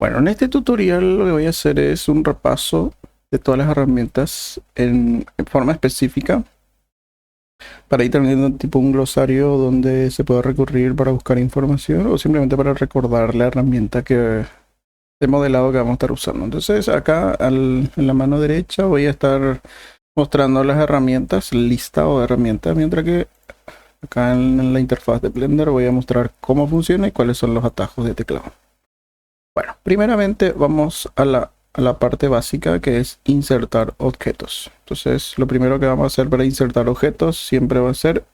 Bueno, en este tutorial lo que voy a hacer es un repaso de todas las herramientas en forma específica para ir teniendo tipo un glosario donde se pueda recurrir para buscar información o simplemente para recordar la herramienta de modelado que vamos a estar usando. Entonces acá en la mano derecha voy a estar mostrando las herramientas, listado de herramientas, mientras que acá en la interfaz de Blender voy a mostrar cómo funciona y cuáles son los atajos de teclado. Bueno, primeramente vamos a la parte básica, que es insertar objetos. Entonces, lo primero que vamos a hacer para insertar objetos siempre va a ser,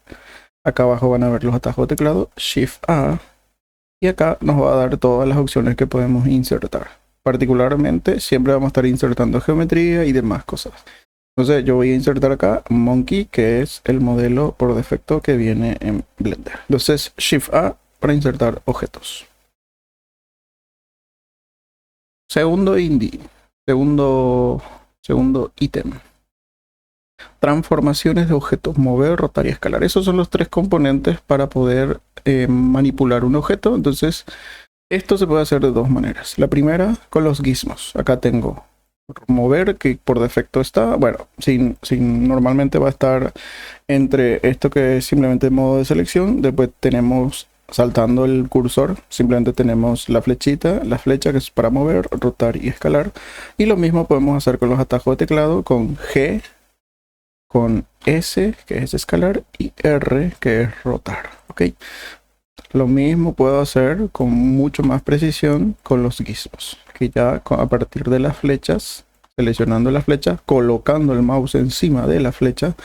acá abajo van a ver los atajos de teclado, Shift A, y acá nos va a dar todas las opciones que podemos insertar. Particularmente, siempre vamos a estar insertando geometría y demás cosas. Entonces, yo voy a insertar acá Monkey, que es el modelo por defecto que viene en Blender. Entonces, Shift A para insertar objetos. Segundo ítem. Transformaciones de objetos, mover, rotar y escalar. Esos son los tres componentes para poder manipular un objeto. Entonces, esto se puede hacer de dos maneras. La primera, con los gizmos. Acá tengo mover, que por defecto está, bueno, normalmente va a estar entre esto que es simplemente modo de selección. Después tenemos saltando el cursor, simplemente tenemos la flechita, la flecha que es para mover, rotar y escalar. Y lo mismo podemos hacer con los atajos de teclado, con G, con S, que es escalar, y R, que es rotar. ¿Ok? Lo mismo puedo hacer con mucho más precisión con los gizmos, que ya a partir de las flechas, seleccionando la flecha, colocando el mouse encima de la flecha,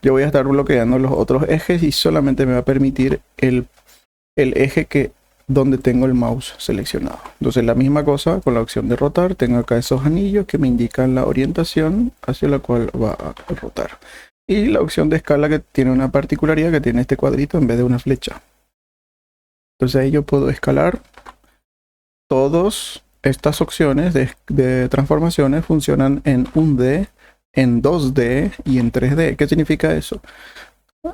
yo voy a estar bloqueando los otros ejes y solamente me va a permitir el eje donde tengo el mouse seleccionado. Entonces la misma cosa con la opción de rotar, tengo acá esos anillos que me indican la orientación hacia la cual va a rotar. Y la opción de escala, que tiene una particularidad, que tiene este cuadrito en vez de una flecha. Entonces ahí yo puedo escalar. Todas estas opciones de transformaciones funcionan en 1D, en 2D y en 3D. ¿Qué significa eso?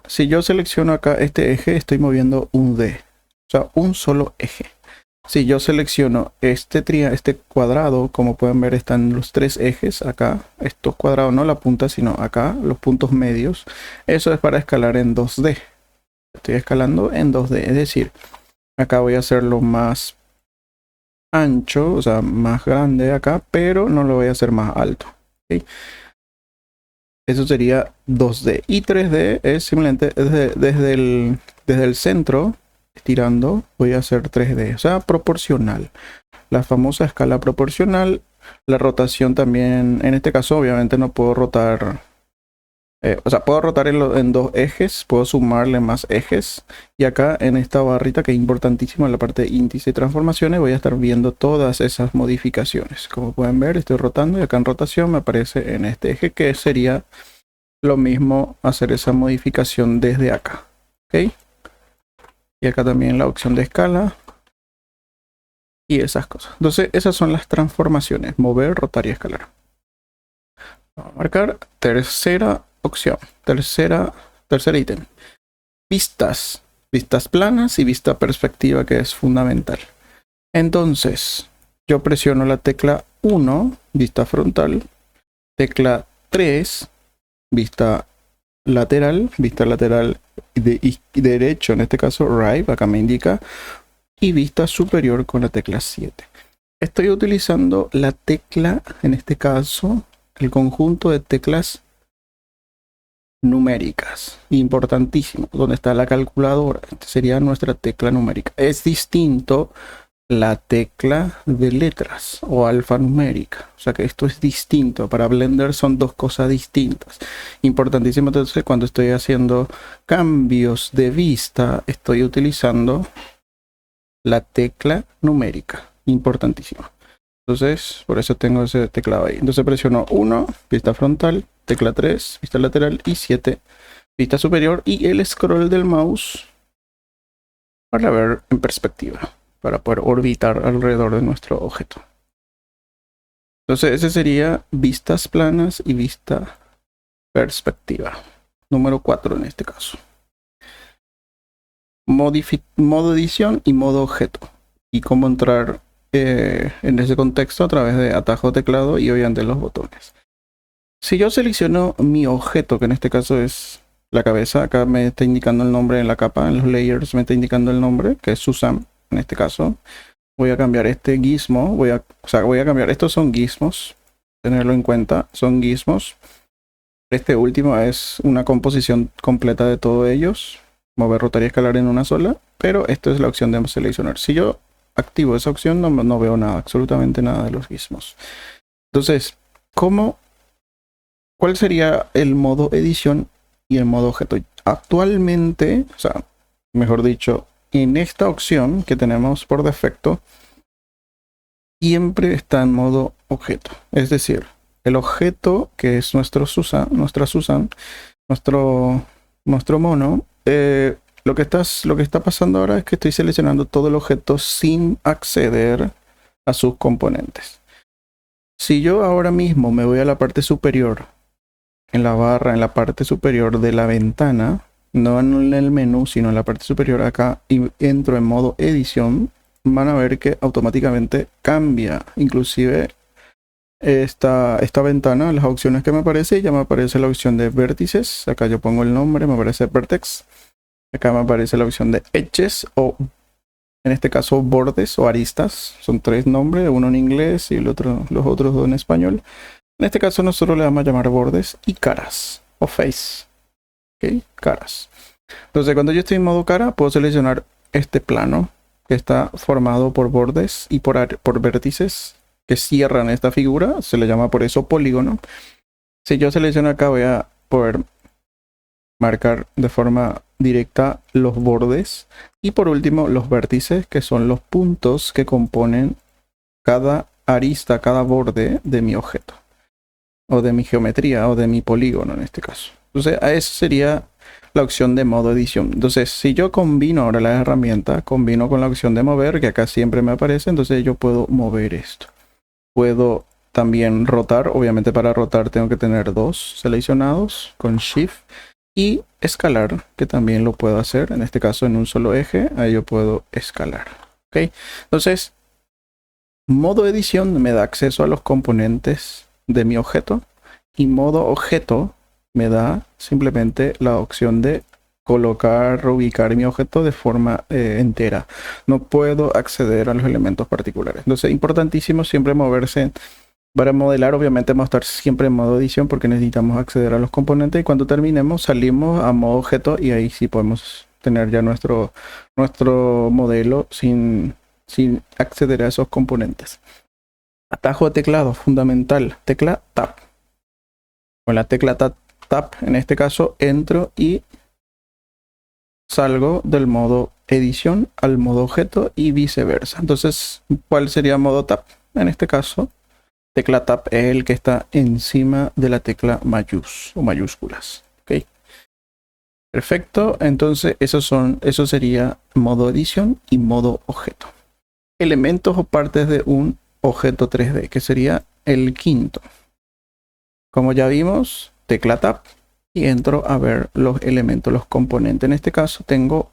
Si yo selecciono acá este eje, estoy moviendo un D. O sea, un solo eje. Si yo selecciono este cuadrado, como pueden ver, están los tres ejes acá. Estos cuadrados, no la punta, sino acá, los puntos medios. Eso es para escalar en 2D. Estoy escalando en 2D. Es decir, acá voy a hacerlo más ancho, o sea, más grande acá, pero no lo voy a hacer más alto. ¿Okay? Eso sería 2D. Y 3D es simplemente desde el centro, estirando, voy a hacer 3D. O sea, proporcional. La famosa escala proporcional. La rotación también, en este caso obviamente no puedo rotar. O sea, puedo rotar en dos ejes. Puedo sumarle más ejes. Y acá en esta barrita, que es importantísima, en la parte de índice y transformaciones, voy a estar viendo todas esas modificaciones. Como pueden ver, estoy rotando y acá en rotación me aparece en este eje, que sería lo mismo hacer esa modificación desde acá. ¿Ok? Y acá también la opción de escala. Y esas cosas. Entonces, esas son las transformaciones. Mover, rotar y escalar. Vamos a marcar tercera opción. Tercer ítem. Vistas. Vistas planas y vista perspectiva, que es fundamental. Entonces, yo presiono la tecla 1, vista frontal. Tecla 3, vista lateral derecho, en este caso right, acá me indica, y vista superior con la tecla 7. Estoy utilizando la tecla, en este caso, el conjunto de teclas numéricas, importantísimo, donde está la calculadora. Esta sería nuestra tecla numérica. Es distinto la tecla de letras o alfanumérica, o sea que esto es distinto. Para Blender son dos cosas distintas. Importantísimo. Entonces, cuando estoy haciendo cambios de vista, estoy utilizando la tecla numérica, importantísimo. Entonces, por eso tengo ese teclado ahí. Entonces presiono 1, vista frontal, tecla 3, vista lateral, y 7, vista superior, y el scroll del mouse para ver en perspectiva, para poder orbitar alrededor de nuestro objeto. Entonces ese sería vistas planas y vista perspectiva. Número 4 en este caso. Modo edición y modo objeto. Y cómo entrar en ese contexto a través de atajo de teclado y obviamente los botones. Si yo selecciono mi objeto, que en este caso es la cabeza, acá me está indicando el nombre en la capa, en los layers me está indicando el nombre, que es Susan, en este caso. Voy a cambiar este gizmo, voy a cambiar, estos son gizmos, tenerlo en cuenta, son gizmos. Este último es una composición completa de todos ellos, mover, rotar y escalar en una sola, pero esto es la opción de seleccionar. Si yo activo esa opción no veo nada, absolutamente nada de los gizmos. Entonces, ¿cuál sería el modo edición y el modo objeto? Actualmente, o sea, mejor dicho, en esta opción que tenemos por defecto, siempre está en modo objeto. Es decir, el objeto que es nuestra Susan, nuestro mono, lo que está pasando ahora es que estoy seleccionando todo el objeto sin acceder a sus componentes. Si yo ahora mismo me voy a la parte superior, en la barra, en la parte superior de la ventana, no en el menú, sino en la parte superior acá, y entro en modo edición, van a ver que automáticamente cambia. Inclusive esta ventana, las opciones que me aparece, ya me aparece la opción de vértices. Acá yo pongo el nombre, me aparece vertex. Acá me aparece la opción de edges o en este caso bordes o aristas. Son tres nombres, uno en inglés y los otros dos en español. En este caso nosotros le vamos a llamar bordes y caras o face. ¿Ok? Caras. Entonces cuando yo estoy en modo cara puedo seleccionar este plano que está formado por bordes y por vértices que cierran esta figura. Se le llama por eso polígono. Si yo selecciono acá voy a poder marcar de forma directa los bordes y por último los vértices, que son los puntos que componen cada arista, cada borde de mi objeto o de mi geometría o de mi polígono en este caso. Entonces a eso sería la opción de modo edición. Entonces si yo combino ahora la herramienta, combino con la opción de mover, que acá siempre me aparece, entonces yo puedo mover esto. Puedo también rotar, obviamente para rotar tengo que tener dos seleccionados con Shift, y escalar, que también lo puedo hacer, en este caso en un solo eje, ahí yo puedo escalar. ¿Ok? Entonces, modo edición me da acceso a los componentes de mi objeto y modo objeto me da simplemente la opción de colocar, reubicar mi objeto de forma entera. No puedo acceder a los elementos particulares. Entonces, importantísimo siempre moverse. Para modelar, obviamente vamos a estar siempre en modo edición porque necesitamos acceder a los componentes y cuando terminemos salimos a modo objeto y ahí sí podemos tener ya nuestro modelo sin acceder a esos componentes. Atajo de teclado fundamental, tecla Tab. Con la tecla Tab en este caso entro y salgo del modo edición al modo objeto y viceversa. Entonces, ¿cuál sería modo Tab? En este caso, tecla Tab es el que está encima de la tecla mayúsculas. ¿Ok? Perfecto. Entonces, eso sería modo edición y modo objeto. Elementos o partes de un objeto 3D, que sería el quinto. Como ya vimos, tecla Tab y entro a ver los elementos, los componentes. En este caso tengo,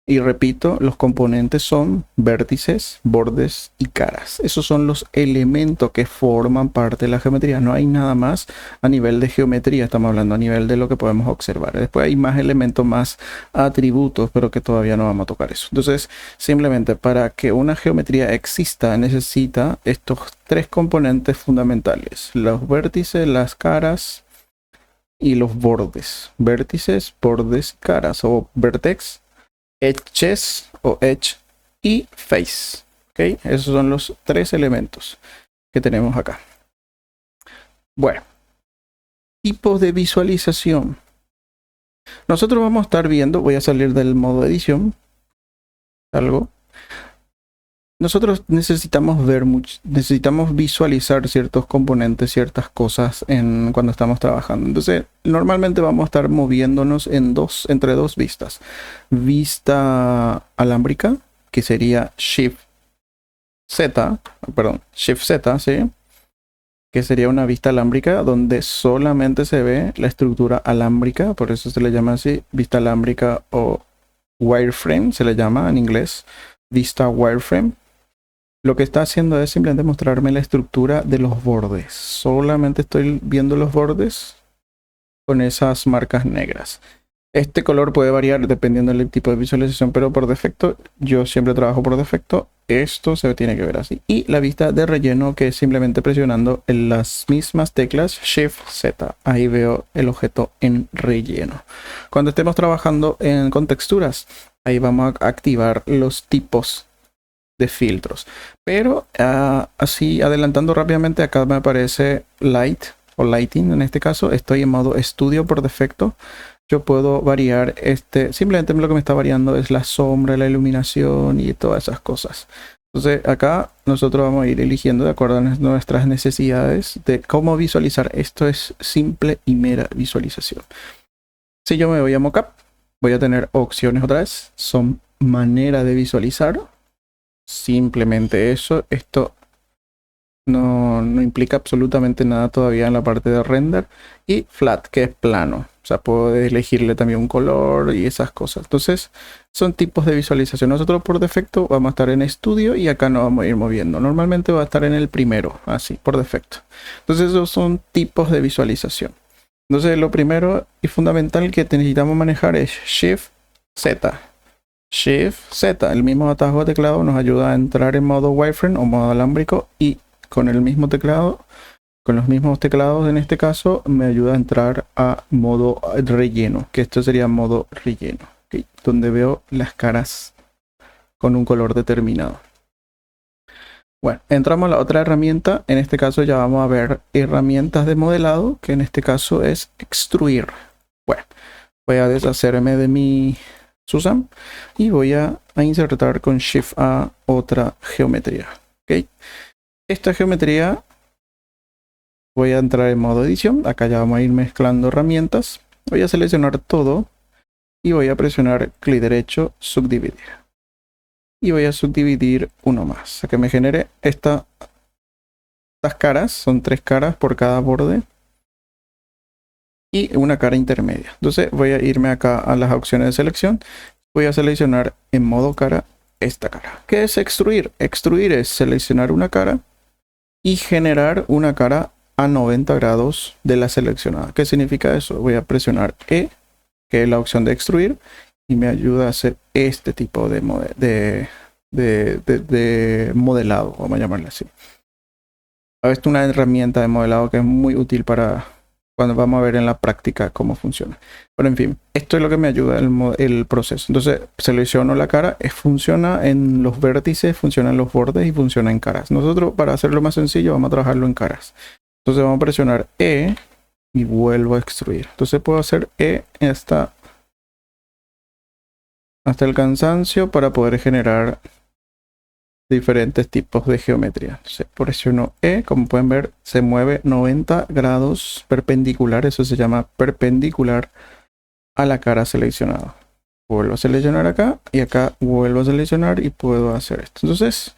y repito, los componentes son vértices, bordes y caras. Esos son los elementos que forman parte de la geometría. No hay nada más a nivel de geometría. Estamos hablando a nivel de lo que podemos observar. Después hay más elementos, más atributos, pero que todavía no vamos a tocar eso. Entonces, simplemente para que una geometría exista, necesita estos tres componentes fundamentales. Los vértices, las caras y los bordes. Vértices, bordes, caras o vertex, edges o edge y face. ¿Ok? Esos son los tres elementos que tenemos acá. Bueno, tipos de visualización. Nosotros vamos a estar viendo, voy a salir del modo edición. Salgo. Nosotros necesitamos visualizar ciertos componentes, ciertas cosas cuando estamos trabajando. Entonces, normalmente vamos a estar moviéndonos entre dos vistas. Vista alámbrica, que sería Shift Z, ¿sí? Que sería una vista alámbrica donde solamente se ve la estructura alámbrica, por eso se le llama así, vista alámbrica o wireframe, se le llama en inglés, vista wireframe. Lo que está haciendo es simplemente mostrarme la estructura de los bordes. Solamente estoy viendo los bordes con esas marcas negras. Este color puede variar dependiendo del tipo de visualización, pero por defecto, yo siempre trabajo por defecto. Esto se tiene que ver así. Y la vista de relleno, que es simplemente presionando en las mismas teclas Shift Z. Ahí veo el objeto en relleno. Cuando estemos trabajando con texturas, ahí vamos a activar los tipos de filtros. Pero así adelantando rápidamente, acá me aparece Light o Lighting. En este caso estoy en modo estudio por defecto. Yo puedo variar simplemente lo que me está variando es la sombra, la iluminación y todas esas cosas. Entonces acá nosotros vamos a ir eligiendo de acuerdo a nuestras necesidades de cómo visualizar. Esto es simple y mera visualización. Si yo me voy a Mockup, voy a tener opciones otra vez. Son manera de visualizar. Simplemente eso. Esto no implica absolutamente nada todavía en la parte de render. Y flat, que es plano. O sea, puedo elegirle también un color y esas cosas. Entonces, son tipos de visualización. Nosotros por defecto vamos a estar en estudio y acá nos vamos a ir moviendo. Normalmente va a estar en el primero, así, por defecto. Entonces, esos son tipos de visualización. Entonces, lo primero y fundamental que necesitamos manejar es Shift Z. Shift Z, el mismo atajo de teclado nos ayuda a entrar en modo wireframe o modo alámbrico, y con el mismo teclado, con los mismos teclados en este caso, me ayuda a entrar a modo relleno, que esto sería modo relleno, ¿okay? Donde veo las caras con un color determinado. Bueno, entramos a la otra herramienta. En este caso ya vamos a ver herramientas de modelado, que en este caso es extruir. Bueno, voy a deshacerme de mi Susan y voy a insertar con Shift A otra geometría. ¿Okay? Esta geometría voy a entrar en modo edición. Acá ya vamos a ir mezclando herramientas. Voy a seleccionar todo y voy a presionar clic derecho, subdividir. Y voy a subdividir uno más, a que me genere estas caras. Son 3 caras por cada borde y una cara intermedia. Entonces voy a irme acá a las opciones de selección. Voy a seleccionar en modo cara esta cara. ¿Qué es extruir? Extruir es seleccionar una cara y generar una cara a 90 grados de la seleccionada. ¿Qué significa eso? Voy a presionar E, que es la opción de extruir, y me ayuda a hacer este tipo de modelado, vamos a llamarle así. Esta es una herramienta de modelado que es muy útil para cuando vamos a ver en la práctica cómo funciona. Pero en fin, esto es lo que me ayuda el proceso. Entonces selecciono la cara, funciona en los vértices, funciona en los bordes y funciona en caras. Nosotros, para hacerlo más sencillo, vamos a trabajarlo en caras. Entonces vamos a presionar E y vuelvo a extruir. Entonces puedo hacer E hasta el cansancio para poder generar diferentes tipos de geometría. Entonces presiono E, como pueden ver, se mueve 90 grados perpendicular. Eso se llama perpendicular a la cara seleccionada. Vuelvo a seleccionar acá y acá vuelvo a seleccionar y puedo hacer esto. Entonces,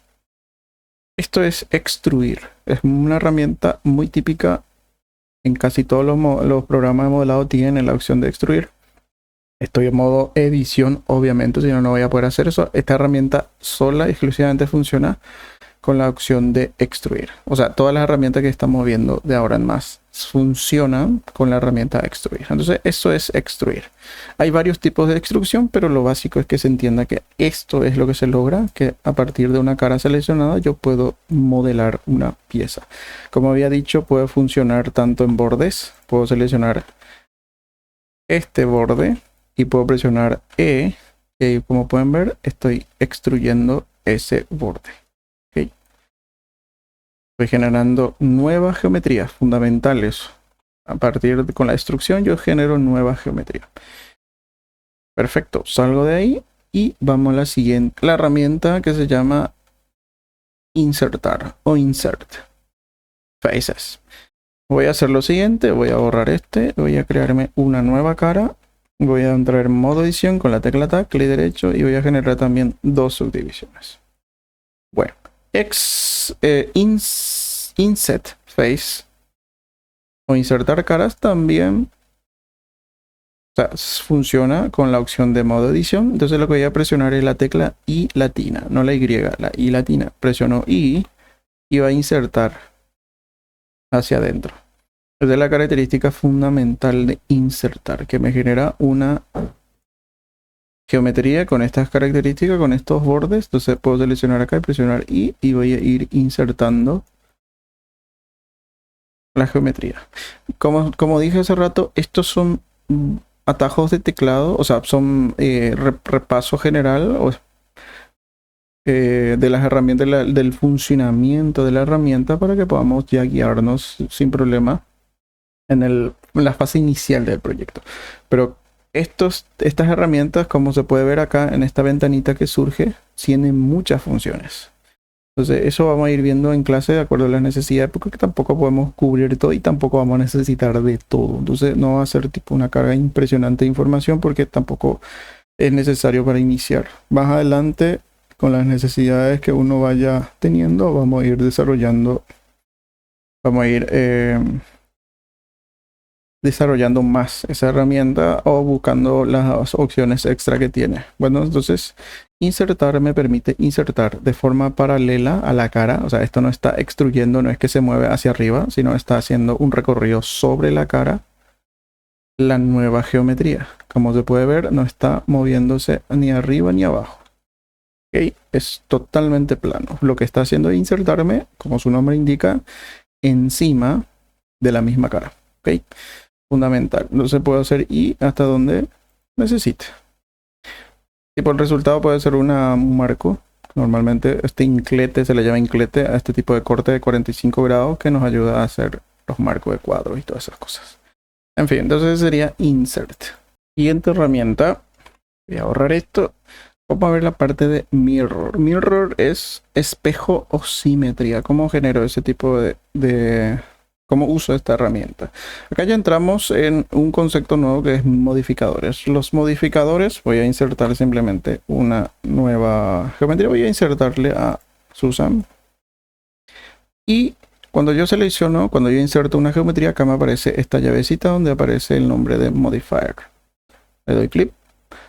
esto es extruir. Es una herramienta muy típica en casi todos los programas de modelado. Tienen la opción de extruir. Estoy en modo edición, obviamente, si no, no voy a poder hacer eso. Esta herramienta sola y exclusivamente funciona con la opción de extruir. O sea, todas las herramientas que estamos viendo de ahora en más funcionan con la herramienta de extruir. Entonces, eso es extruir. Hay varios tipos de extrusión, pero lo básico es que se entienda que esto es lo que se logra, que a partir de una cara seleccionada yo puedo modelar una pieza. Como había dicho, puede funcionar tanto en bordes. Puedo seleccionar este borde y puedo presionar E, y como pueden ver estoy extruyendo ese borde. ¿Okay? Estoy generando nuevas geometrías fundamentales. A partir con la extrusión yo genero nuevas geometrías. Perfecto, salgo de ahí y vamos a la siguiente, la herramienta que se llama insertar o insert faces. Voy a hacer lo siguiente, voy a borrar voy a crearme una nueva cara. Voy a entrar en modo edición con la tecla Tab, clic derecho, y voy a generar también 2 subdivisiones. Bueno, inset face o insertar caras también O sea, funciona con la opción de modo edición. Entonces lo que voy a presionar es la tecla I latina, no la Y, la I latina. Presiono I y va a insertar hacia adentro. Esa es la característica fundamental de insertar, que me genera una geometría con estas características, con estos bordes. Entonces puedo seleccionar acá y presionar I y voy a ir insertando la geometría. Como dije hace rato, estos son atajos de teclado, o sea, son repaso general de las herramientas, del funcionamiento de la herramienta para que podamos ya guiarnos sin problema en la fase inicial del proyecto. Pero estas herramientas, como se puede ver acá en esta ventanita que surge, tienen muchas funciones. Entonces eso vamos a ir viendo en clase de acuerdo a las necesidades, porque tampoco podemos cubrir todo y tampoco vamos a necesitar de todo. Entonces no va a ser tipo una carga impresionante de información porque tampoco es necesario para iniciar. Más adelante, con las necesidades que uno vaya teniendo, vamos a ir desarrollando, desarrollando más esa herramienta o buscando las opciones extra que tiene. Bueno, entonces insertar me permite insertar de forma paralela a la cara. O sea, esto no está extruyendo, no es que se mueve hacia arriba, sino está haciendo un recorrido sobre la cara la nueva geometría. Como se puede ver, no está moviéndose ni arriba ni abajo. ¿Okay? Es totalmente plano. Lo que está haciendo es insertarme, como su nombre indica, encima de la misma cara. ¿Okay? Fundamental. Entonces puedo hacer I hasta donde necesite. Y por el resultado puede ser un marco. Normalmente este inclete se le llama inclete a este tipo de corte de 45 grados que nos ayuda a hacer los marcos de cuadros y todas esas cosas. En fin, entonces sería insert. Siguiente herramienta. Voy a borrar esto. Vamos a ver la parte de mirror. Mirror es espejo o simetría. ¿Cómo genero ese tipo de cómo uso esta herramienta? Acá ya entramos en un concepto nuevo que es modificadores. Los modificadores, voy a insertar simplemente una nueva geometría. Voy a insertarle a Susan. Y cuando yo inserto una geometría, acá me aparece esta llavecita donde aparece el nombre de modifier. Le doy clic.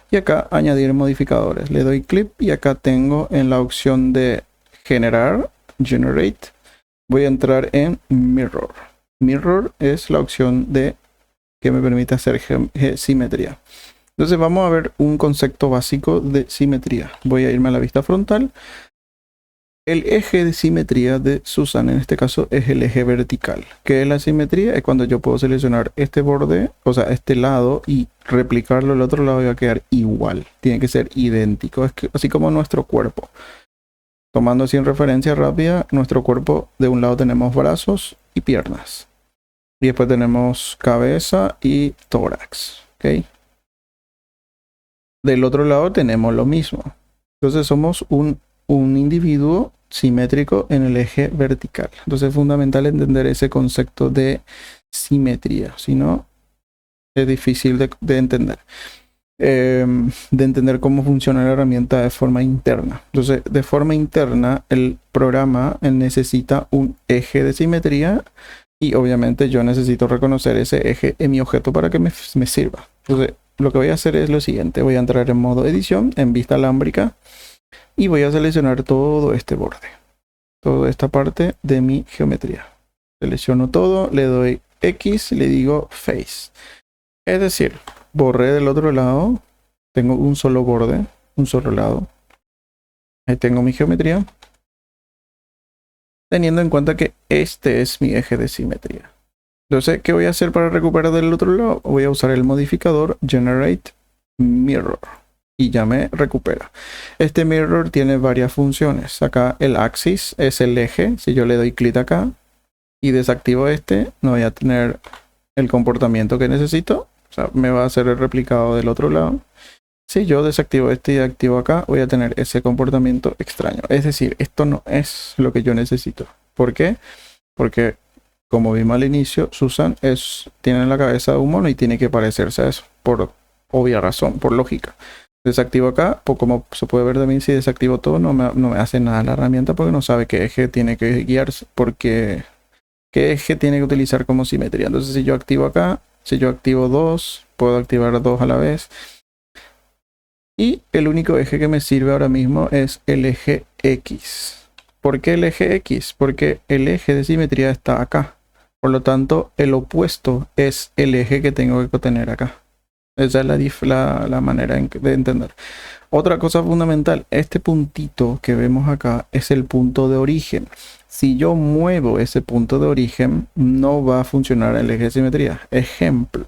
Y acá añadir modificadores. Le doy clic y acá tengo en la opción de generar, generate. Voy a entrar en mirror. Mirror es la opción que me permite hacer simetría. Entonces vamos a ver un concepto básico de simetría. Voy a irme a la vista frontal. El eje de simetría de Susan en este caso es el eje vertical. ¿Qué es la simetría? Es cuando yo puedo seleccionar este borde, o sea, este lado, y replicarlo al otro lado y va a quedar igual. Tiene que ser idéntico, así como nuestro cuerpo. Tomando así en referencia rápida, nuestro cuerpo, de un lado tenemos brazos y piernas. Y después tenemos cabeza y tórax. ¿Okay? Del otro lado tenemos lo mismo. Entonces somos un individuo simétrico en el eje vertical. Entonces es fundamental entender ese concepto de simetría. Si no, es difícil de entender. De entender cómo funciona la herramienta de forma interna. Entonces, de forma interna, el programa necesita un eje de simetría y obviamente yo necesito reconocer ese eje en mi objeto para que me sirva. Entonces, lo que voy a hacer es lo siguiente. Voy a entrar en modo edición, en vista alámbrica, y voy a seleccionar todo este borde, toda esta parte de mi geometría. Selecciono todo, le doy X, le digo face. Es decir, borré del otro lado, tengo un solo borde, un solo lado. Ahí tengo mi geometría, teniendo en cuenta que este es mi eje de simetría. Entonces, ¿qué voy a hacer para recuperar del otro lado? Voy a usar el modificador generate mirror y ya me recupera. Este mirror tiene varias funciones. Acá el axis es el eje. Si yo le doy clic acá y desactivo este, no voy a tener el comportamiento que necesito. O sea, me va a hacer el replicado del otro lado. Si yo desactivo este y activo acá, voy a tener ese comportamiento extraño. Es decir, esto no es lo que yo necesito. ¿Por qué? Porque, como vimos al inicio, Susan tiene la cabeza de un mono y tiene que parecerse a eso. Por obvia razón, por lógica. Desactivo acá, pues como se puede ver también, si desactivo todo, no me hace nada la herramienta porque no sabe qué eje tiene que guiarse, porque qué eje tiene que utilizar como simetría. Entonces, si yo activo acá, Si yo activo 2, puedo activar 2 a la vez. Y el único eje que me sirve ahora mismo es el eje X. ¿Por qué el eje X? Porque el eje de simetría está acá. Por lo tanto, el opuesto es el eje que tengo que tener acá. Esa es la manera de entender. Otra cosa fundamental, este puntito que vemos acá es el punto de origen. Si yo muevo ese punto de origen, no va a funcionar el eje de simetría. Ejemplo.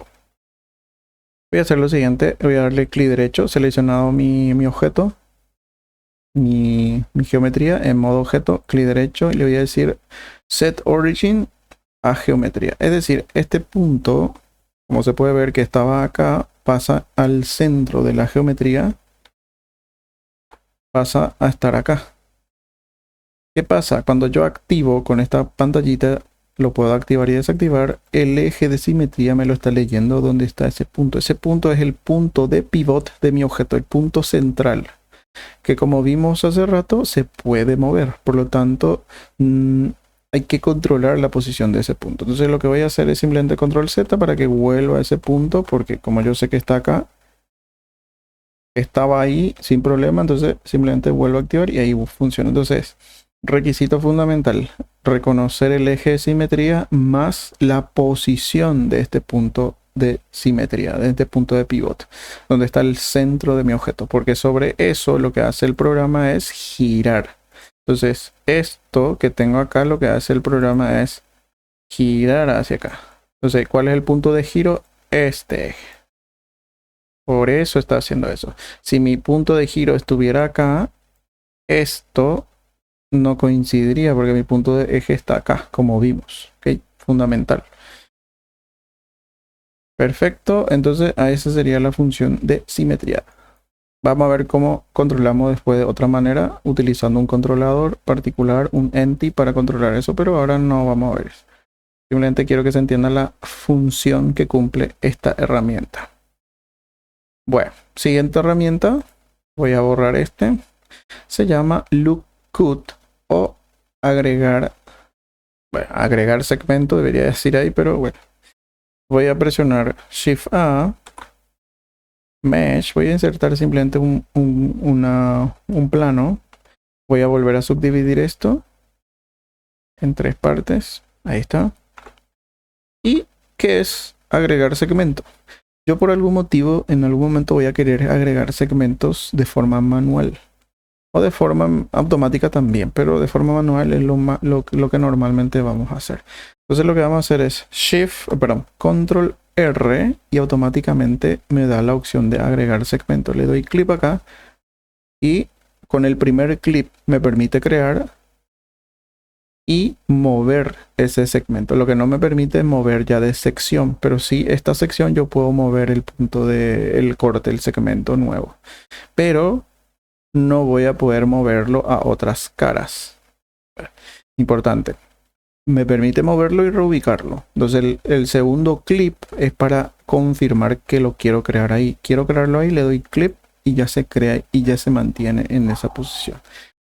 Voy a hacer lo siguiente, voy a darle clic derecho, seleccionado mi objeto, mi geometría en modo objeto, clic derecho y le voy a decir Set Origin a geometría. Es decir, este punto, como se puede ver que estaba acá, pasa al centro de la geometría, pasa a estar acá. ¿Qué pasa? Cuando yo activo con esta pantallita, lo puedo activar y desactivar, el eje de simetría me lo está leyendo dónde está ese punto. Ese punto es el punto de pivot de mi objeto, el punto central, que como vimos hace rato, se puede mover. Por lo tanto, hay que controlar la posición de ese punto. Entonces lo que voy a hacer es simplemente control Z para que vuelva a ese punto, porque como yo sé que está acá, estaba ahí sin problema, entonces simplemente vuelvo a activar y ahí funciona. Entonces, requisito fundamental, reconocer el eje de simetría más la posición de este punto de simetría, de este punto de pivot, donde está el centro de mi objeto, porque sobre eso lo que hace el programa es girar. Entonces, esto que tengo acá, lo que hace el programa es girar hacia acá. Entonces, ¿cuál es el punto de giro? Este eje. Por eso está haciendo eso. Si mi punto de giro estuviera acá, esto no coincidiría porque mi punto de eje está acá, como vimos. ¿Ok? Fundamental. Perfecto. Entonces, esa sería la función de simetría. Vamos a ver cómo controlamos después de otra manera, utilizando un controlador particular, un entity para controlar eso, pero ahora no vamos a ver eso. Simplemente quiero que se entienda la función que cumple esta herramienta. Bueno, siguiente herramienta, voy a borrar este, se llama LookCut o agregar segmento, debería decir ahí, pero bueno. Voy a presionar Shift A, Mesh, voy a insertar simplemente un plano, voy a volver a subdividir esto en 3 partes, ahí está. ¿Y qué es agregar segmento? Yo por algún motivo en algún momento voy a querer agregar segmentos de forma manual o de forma automática también, pero de forma manual es lo que normalmente vamos a hacer. Entonces lo que vamos a hacer es Control R y automáticamente me da la opción de agregar segmentos. Le doy clic acá y con el primer clip me permite crear y mover ese segmento. Lo que no me permite es mover ya de sección, pero sí esta sección yo puedo mover el punto del corte, el segmento nuevo, pero no voy a poder moverlo a otras caras. Importante, me permite moverlo y reubicarlo. Entonces el segundo clip es para confirmar que lo quiero crear ahí. Quiero crearlo ahí, le doy clip y ya se crea y ya se mantiene en esa posición.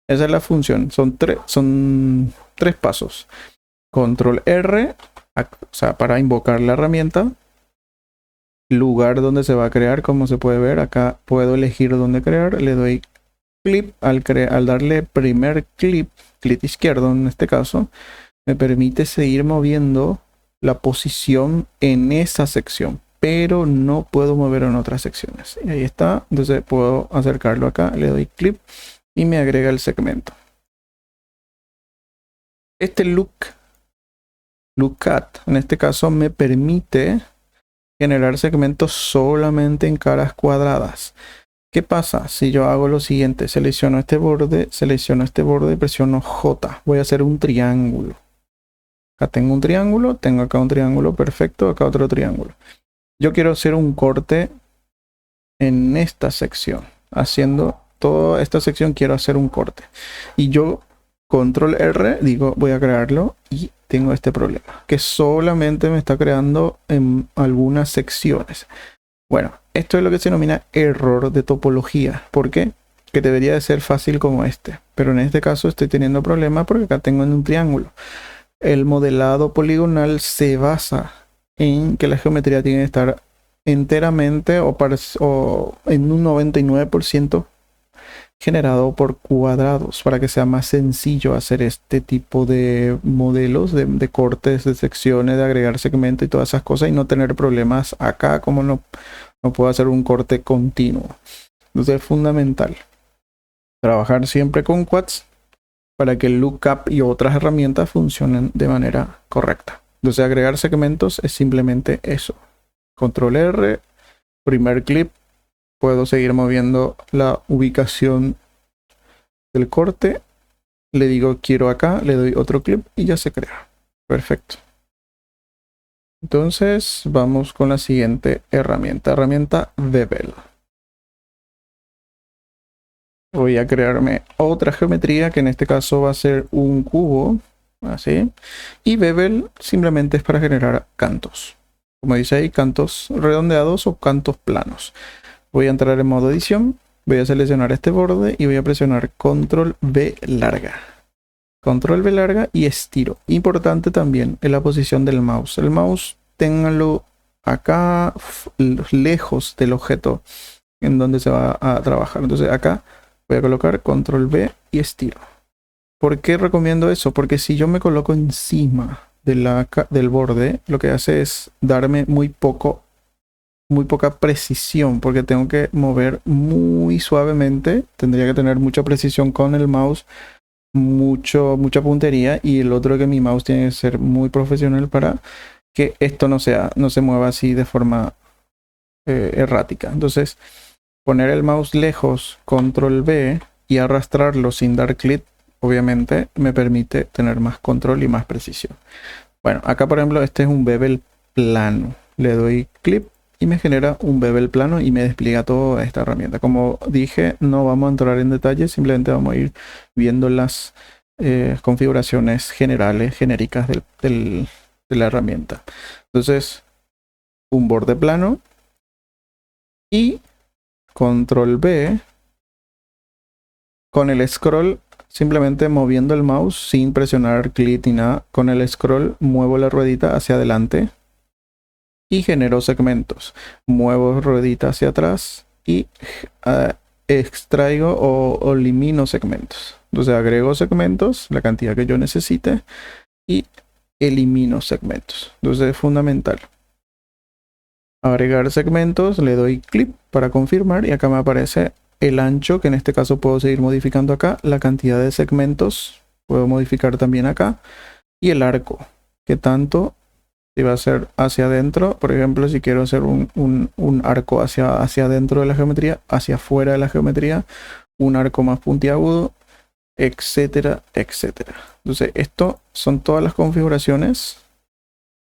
Esa es la función. Son tres pasos. Control R, o sea, para invocar la herramienta. Lugar donde se va a crear, como se puede ver. Acá puedo elegir dónde crear. Le doy clip. Al darle primer clic izquierdo en este caso, me permite seguir moviendo la posición en esa sección, pero no puedo mover en otras secciones. Y ahí está. Entonces puedo acercarlo acá. Le doy clip y me agrega el segmento. Este LookCut en este caso me permite generar segmentos solamente en caras cuadradas. ¿Qué pasa si yo hago lo siguiente? Selecciono este borde y presiono J. Voy a hacer un triángulo. Acá tengo un triángulo, tengo acá un triángulo, perfecto, acá otro triángulo. Yo quiero hacer un corte en esta sección. Haciendo toda esta sección quiero hacer un corte. Y yo Control R, digo, voy a crearlo y tengo este problema, que solamente me está creando en algunas secciones. Bueno, esto es lo que se denomina error de topología. ¿Por qué? Que debería de ser fácil como este. Pero en este caso estoy teniendo problemas porque acá tengo en un triángulo. El modelado poligonal se basa en que la geometría tiene que estar enteramente o en un 99% generado por cuadrados para que sea más sencillo hacer este tipo de modelos de cortes, de secciones, de agregar segmentos y todas esas cosas y no tener problemas acá como no puedo hacer un corte continuo. Entonces es fundamental trabajar siempre con quads para que el lookup y otras herramientas funcionen de manera correcta. Entonces agregar segmentos es simplemente eso. Control R, primer clip, puedo seguir moviendo la ubicación del corte, le digo quiero acá, le doy otro clip y ya se crea. Perfecto. Entonces vamos con la siguiente herramienta Bevel. Voy a crearme otra geometría que en este caso va a ser un cubo, así. Y Bevel simplemente es para generar cantos. Como dice ahí, cantos redondeados o cantos planos. Voy a entrar en modo edición, voy a seleccionar este borde y voy a presionar Control V larga. Control V larga y estiro. Importante también en la posición del mouse. El mouse ténganlo acá lejos del objeto en donde se va a trabajar. Entonces acá voy a colocar Control V y estiro. ¿Por qué recomiendo eso? Porque si yo me coloco encima del borde, lo que hace es darme muy poca precisión, porque tengo que mover muy suavemente. Tendría que tener mucha precisión con el mouse, mucha puntería, y el otro que mi mouse tiene que ser muy profesional para que esto no se mueva así de forma errática. Entonces poner el mouse lejos, Control V y arrastrarlo sin dar clic, obviamente me permite tener más control y más precisión. Bueno, acá por ejemplo este es un bevel plano, le doy clic y me genera un bevel plano y me despliega toda esta herramienta. Como dije, no vamos a entrar en detalle, simplemente vamos a ir viendo las configuraciones generales, genéricas de la herramienta. Entonces, un borde plano y Control V con el scroll, simplemente moviendo el mouse sin presionar clic ni nada. Con el scroll muevo la ruedita hacia adelante y genero segmentos. Muevo ruedita hacia atrás y extraigo o elimino segmentos. Entonces agrego segmentos, la cantidad que yo necesite, y elimino segmentos. Entonces es fundamental. Agregar segmentos, le doy clic para confirmar y acá me aparece el ancho, que en este caso puedo seguir modificando acá, la cantidad de segmentos, puedo modificar también acá, y el arco, que tanto si va a ser hacia adentro, por ejemplo, si quiero hacer un arco hacia adentro de la geometría, hacia afuera de la geometría, un arco más puntiagudo, etcétera, etcétera. Entonces, esto son todas las configuraciones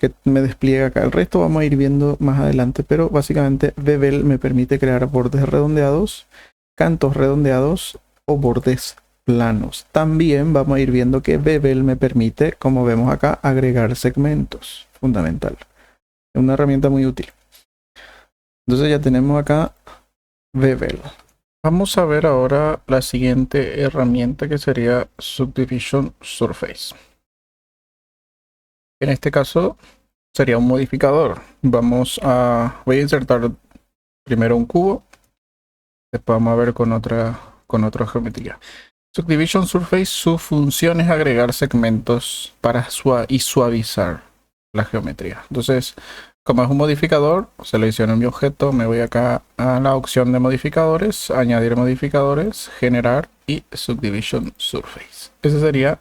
que me despliega acá. El resto vamos a ir viendo más adelante, pero básicamente Bevel me permite crear bordes redondeados, cantos redondeados o bordes planos. También vamos a ir viendo que Bevel me permite, como vemos acá, agregar segmentos. Fundamental. Es una herramienta muy útil. Entonces ya tenemos acá Bevel. Vamos a ver ahora la siguiente herramienta, que sería Subdivision Surface. En este caso sería un modificador. Voy a insertar primero un cubo, después vamos a ver con otra geometría. Subdivision Surface, su función es agregar segmentos para suavizar la geometría. Entonces, como es un modificador, selecciono mi objeto, me voy acá a la opción de modificadores, añadir modificadores, generar y Subdivision Surface. Ese sería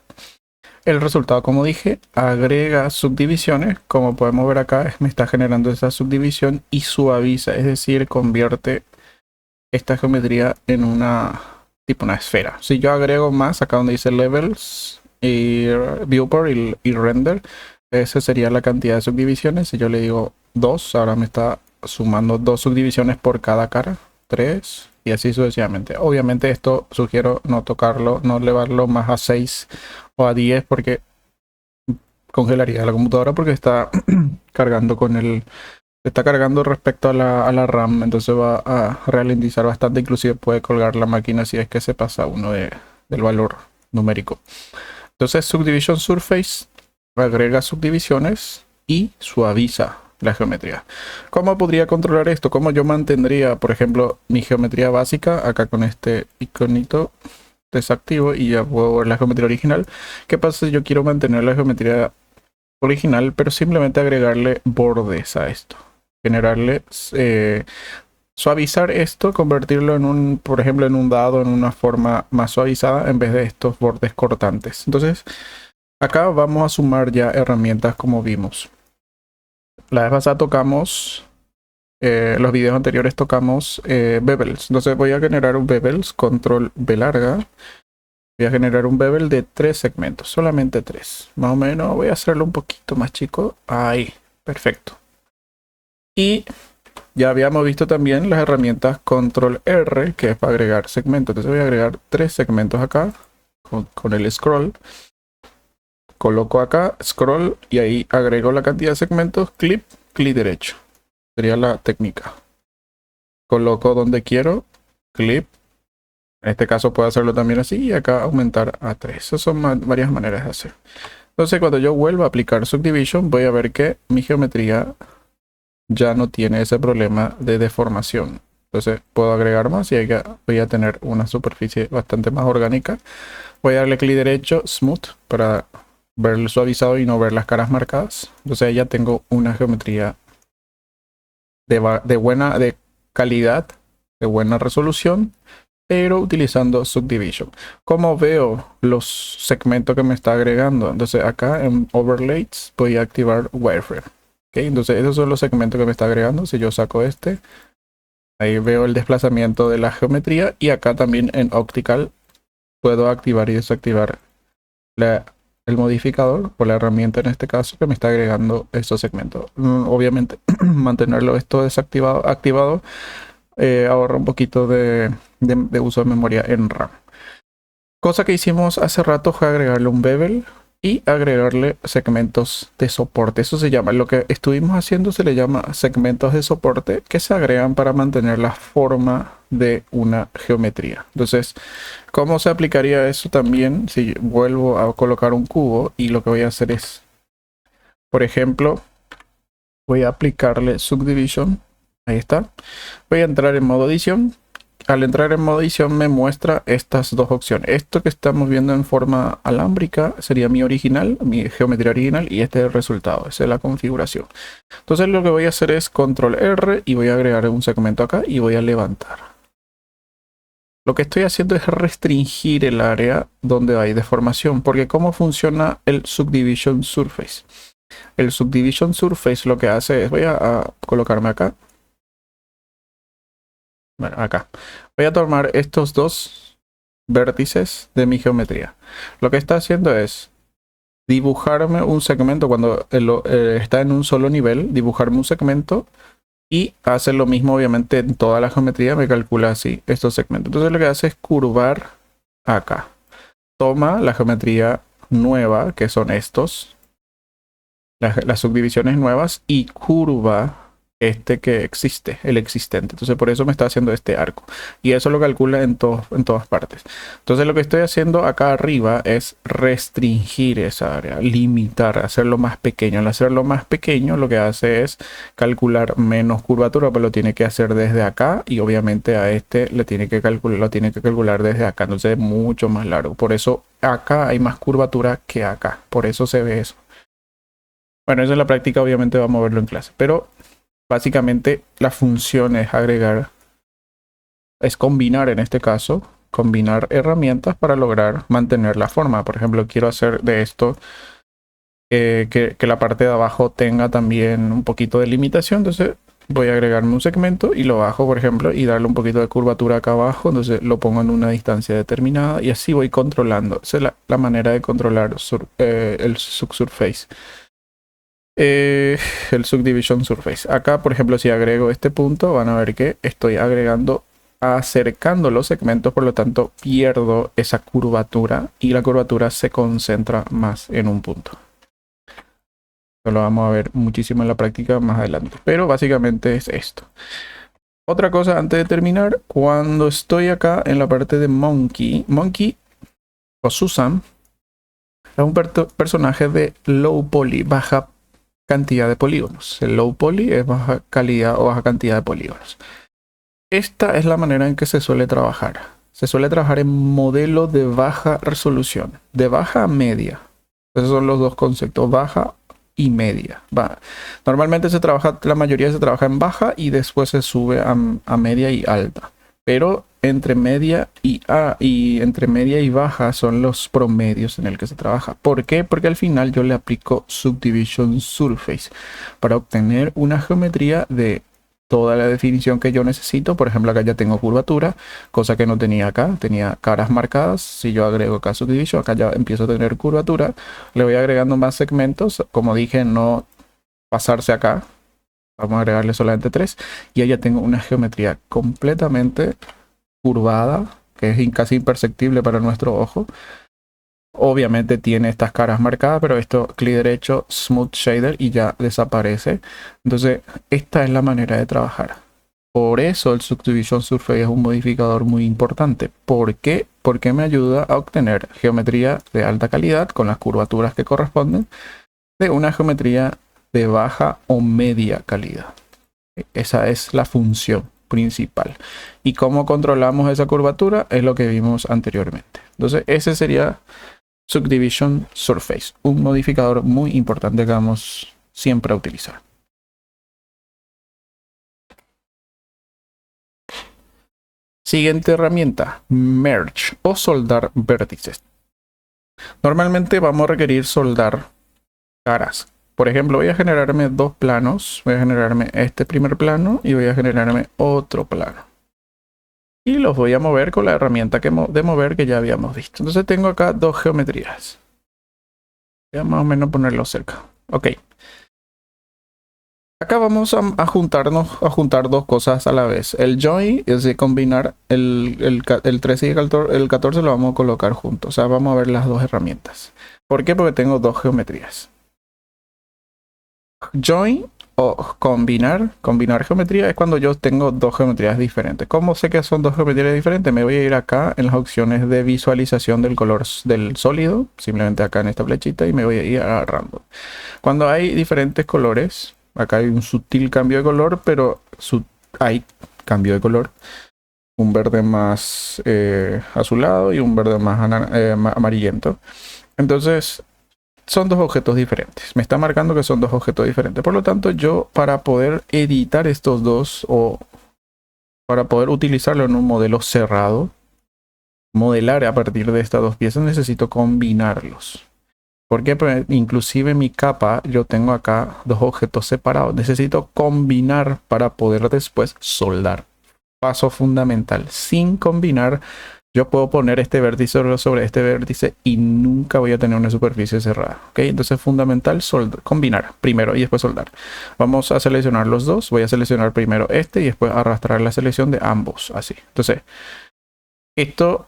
el resultado. Como dije, agrega subdivisiones. Como podemos ver acá, me está generando esa subdivisión y suaviza, es decir, convierte esta geometría en una esfera. Si yo agrego más, acá donde dice Levels y Viewport y Render, esa sería la cantidad de subdivisiones. Si yo le digo 2, ahora me está sumando 2 subdivisiones por cada cara, 3 y así sucesivamente. Obviamente esto sugiero no tocarlo, no elevarlo más a 6 o a 10 porque congelaría la computadora, porque está cargando está cargando respecto a la RAM, entonces va a ralentizar bastante, inclusive puede colgar la máquina si es que se pasa uno del valor numérico. Entonces Subdivision Surface agrega subdivisiones y suaviza la geometría. ¿Cómo podría controlar esto? ¿Cómo yo mantendría, por ejemplo, mi geometría básica acá con este iconito? Desactivo y ya puedo ver la geometría original. ¿Qué pasa si yo quiero mantener la geometría original, pero simplemente agregarle bordes a esto? Generarle, suavizar esto, convertirlo en un, por ejemplo, en un dado, en una forma más suavizada en vez de estos bordes cortantes. Entonces, acá vamos a sumar ya herramientas como vimos. La vez pasada tocamos, los videos anteriores tocamos bevels. Entonces voy a generar un bevels, control B larga. Voy a generar un bevel de 3 segmentos, solamente 3. Más o menos voy a hacerlo un poquito más chico. Ahí, perfecto. Y ya habíamos visto también las herramientas control R, que es para agregar segmentos. Entonces voy a agregar 3 segmentos acá con el scroll. Coloco acá, scroll, y ahí agrego la cantidad de segmentos, clic derecho. Sería la técnica. Coloco donde quiero, clip. En este caso puedo hacerlo también así y acá aumentar a 3. Esas son varias maneras de hacer. Entonces cuando yo vuelva a aplicar Subdivision voy a ver que mi geometría ya no tiene ese problema de deformación. Entonces puedo agregar más y ahí voy a tener una superficie bastante más orgánica. Voy a darle clic derecho, Smooth, para ver el suavizado y no ver las caras marcadas. Entonces ya tengo una geometría de buena calidad, de buena resolución, pero utilizando Subdivision. Como veo los segmentos que me está agregando, entonces acá en Overlays voy a activar Wireframe. ¿Okay? Entonces esos son los segmentos que me está agregando. Si yo saco este, ahí veo el desplazamiento de la geometría, y acá también en Optical puedo activar y desactivar el modificador o la herramienta en este caso que me está agregando estos segmentos. Obviamente mantenerlo esto desactivado, activado, ahorra un poquito de uso de memoria en RAM. Cosa que hicimos hace rato fue agregarle un bevel y agregarle segmentos de soporte. Eso se llama, lo que estuvimos haciendo se le llama segmentos de soporte, que se agregan para mantener la forma de una geometría. Entonces, ¿cómo se aplicaría eso también si vuelvo a colocar un cubo? Y lo que voy a hacer es, por ejemplo, voy a aplicarle Subdivision. Ahí está. Voy a entrar en modo edición. Al entrar en modo edición me muestra estas dos opciones. Esto que estamos viendo en forma alámbrica sería mi original, mi geometría original, y este es el resultado, esa es la configuración. Entonces lo que voy a hacer es control R y voy a agregar un segmento acá y voy a levantar. Lo que estoy haciendo es restringir el área donde hay deformación, porque ¿cómo funciona el Subdivision Surface? El Subdivision Surface lo que hace es, voy a colocarme acá. Bueno, acá. Voy a tomar estos dos vértices de mi geometría. Lo que está haciendo es dibujarme un segmento cuando está en un solo nivel, dibujarme un segmento, y hace lo mismo obviamente en toda la geometría, me calcula así estos segmentos. Entonces lo que hace es curvar acá. Toma la geometría nueva, que son estos, las subdivisiones nuevas, y curva este que existe, el existente. Entonces por eso me está haciendo este arco. Y eso lo calcula en todas partes. Entonces lo que estoy haciendo acá arriba es restringir esa área, limitar, hacerlo más pequeño. Al hacerlo más pequeño lo que hace es calcular menos curvatura, pero lo tiene que hacer desde acá. Y obviamente a este lo tiene que calcular desde acá. Entonces es mucho más largo. Por eso acá hay más curvatura que acá. Por eso se ve eso. Bueno, eso en la práctica obviamente vamos a verlo en clase. Pero básicamente la función es combinar, en este caso, combinar herramientas para lograr mantener la forma. Por ejemplo, quiero hacer de esto que la parte de abajo tenga también un poquito de limitación. Entonces voy a agregarme un segmento y lo bajo, por ejemplo, y darle un poquito de curvatura acá abajo. Entonces lo pongo en una distancia determinada y así voy controlando. Esa es la manera de controlar el subsurface. El Subdivision Surface. Acá, por ejemplo, si agrego este punto, van a ver que estoy acercando los segmentos, por lo tanto pierdo esa curvatura y la curvatura se concentra más en un punto. Esto lo vamos a ver muchísimo en la práctica más adelante, pero básicamente es esto. Otra cosa antes de terminar, cuando estoy acá en la parte de Monkey o Susan es un personaje de low poly, baja cantidad de polígonos. El low poly es baja calidad o baja cantidad de polígonos. Esta es la manera en que se suele trabajar. Se suele trabajar en modelo de baja resolución, de baja a media. Esos son los dos conceptos, baja y media. Normalmente la mayoría se trabaja en baja y después se sube a media y alta. Pero entre media entre media y baja son los promedios en el que se trabaja. ¿Por qué? Porque al final yo le aplico Subdivision Surface para obtener una geometría de toda la definición que yo necesito. Por ejemplo, acá ya tengo curvatura, cosa que no tenía acá. Tenía caras marcadas. Si yo agrego acá Subdivision, acá ya empiezo a tener curvatura. Le voy agregando más segmentos. Como dije, no pasarse acá. Vamos a agregarle solamente 3. Y ahí ya tengo una geometría completamente curvada, que es casi imperceptible para nuestro ojo. Obviamente tiene estas caras marcadas, pero esto, clic derecho, Smooth Shader y ya desaparece. Entonces, esta es la manera de trabajar. Por eso el Subdivision Surface es un modificador muy importante. ¿Por qué? Porque me ayuda a obtener geometría de alta calidad con las curvaturas que corresponden de una geometría de baja o media calidad. Esa es la función principal. ¿Y cómo controlamos esa curvatura? Es lo que vimos anteriormente. Entonces, ese sería Subdivision Surface, un modificador muy importante que vamos siempre a utilizar. Siguiente herramienta, Merge o soldar vértices. Normalmente vamos a requerir soldar caras. Por ejemplo, voy a generarme dos planos. Voy a generarme este primer plano y voy a generarme otro plano. Y los voy a mover con la herramienta de mover que ya habíamos visto. Entonces tengo acá dos geometrías. Voy a más o menos ponerlo cerca. Ok. Acá vamos a juntar dos cosas a la vez. El join es de combinar el 13 y el 14 lo vamos a colocar juntos. O sea, vamos a ver las dos herramientas. ¿Por qué? Porque tengo dos geometrías. Join o combinar geometría es cuando yo tengo dos geometrías diferentes. ¿Cómo sé que son dos geometrías diferentes? Me voy a ir acá en las opciones de visualización del color del sólido, simplemente acá en esta flechita, y me voy a ir a random. Cuando hay diferentes colores, acá hay un sutil cambio de color, pero hay cambio de color. Un verde más azulado y un verde más amarillento. Entonces, son dos objetos diferentes. Me está marcando que son dos objetos diferentes. Por lo tanto, yo para poder editar estos dos o para poder utilizarlo en un modelo cerrado, modelar a partir de estas dos piezas, necesito combinarlos. Porque inclusive en mi capa yo tengo acá dos objetos separados. Necesito combinar para poder después soldar. Paso fundamental. Sin combinar, yo puedo poner este vértice sobre este vértice y nunca voy a tener una superficie cerrada. ¿Ok? Entonces es fundamental combinar primero y después soldar. Vamos a seleccionar los dos. Voy a seleccionar primero este y después arrastrar la selección de ambos. Así. Entonces, esto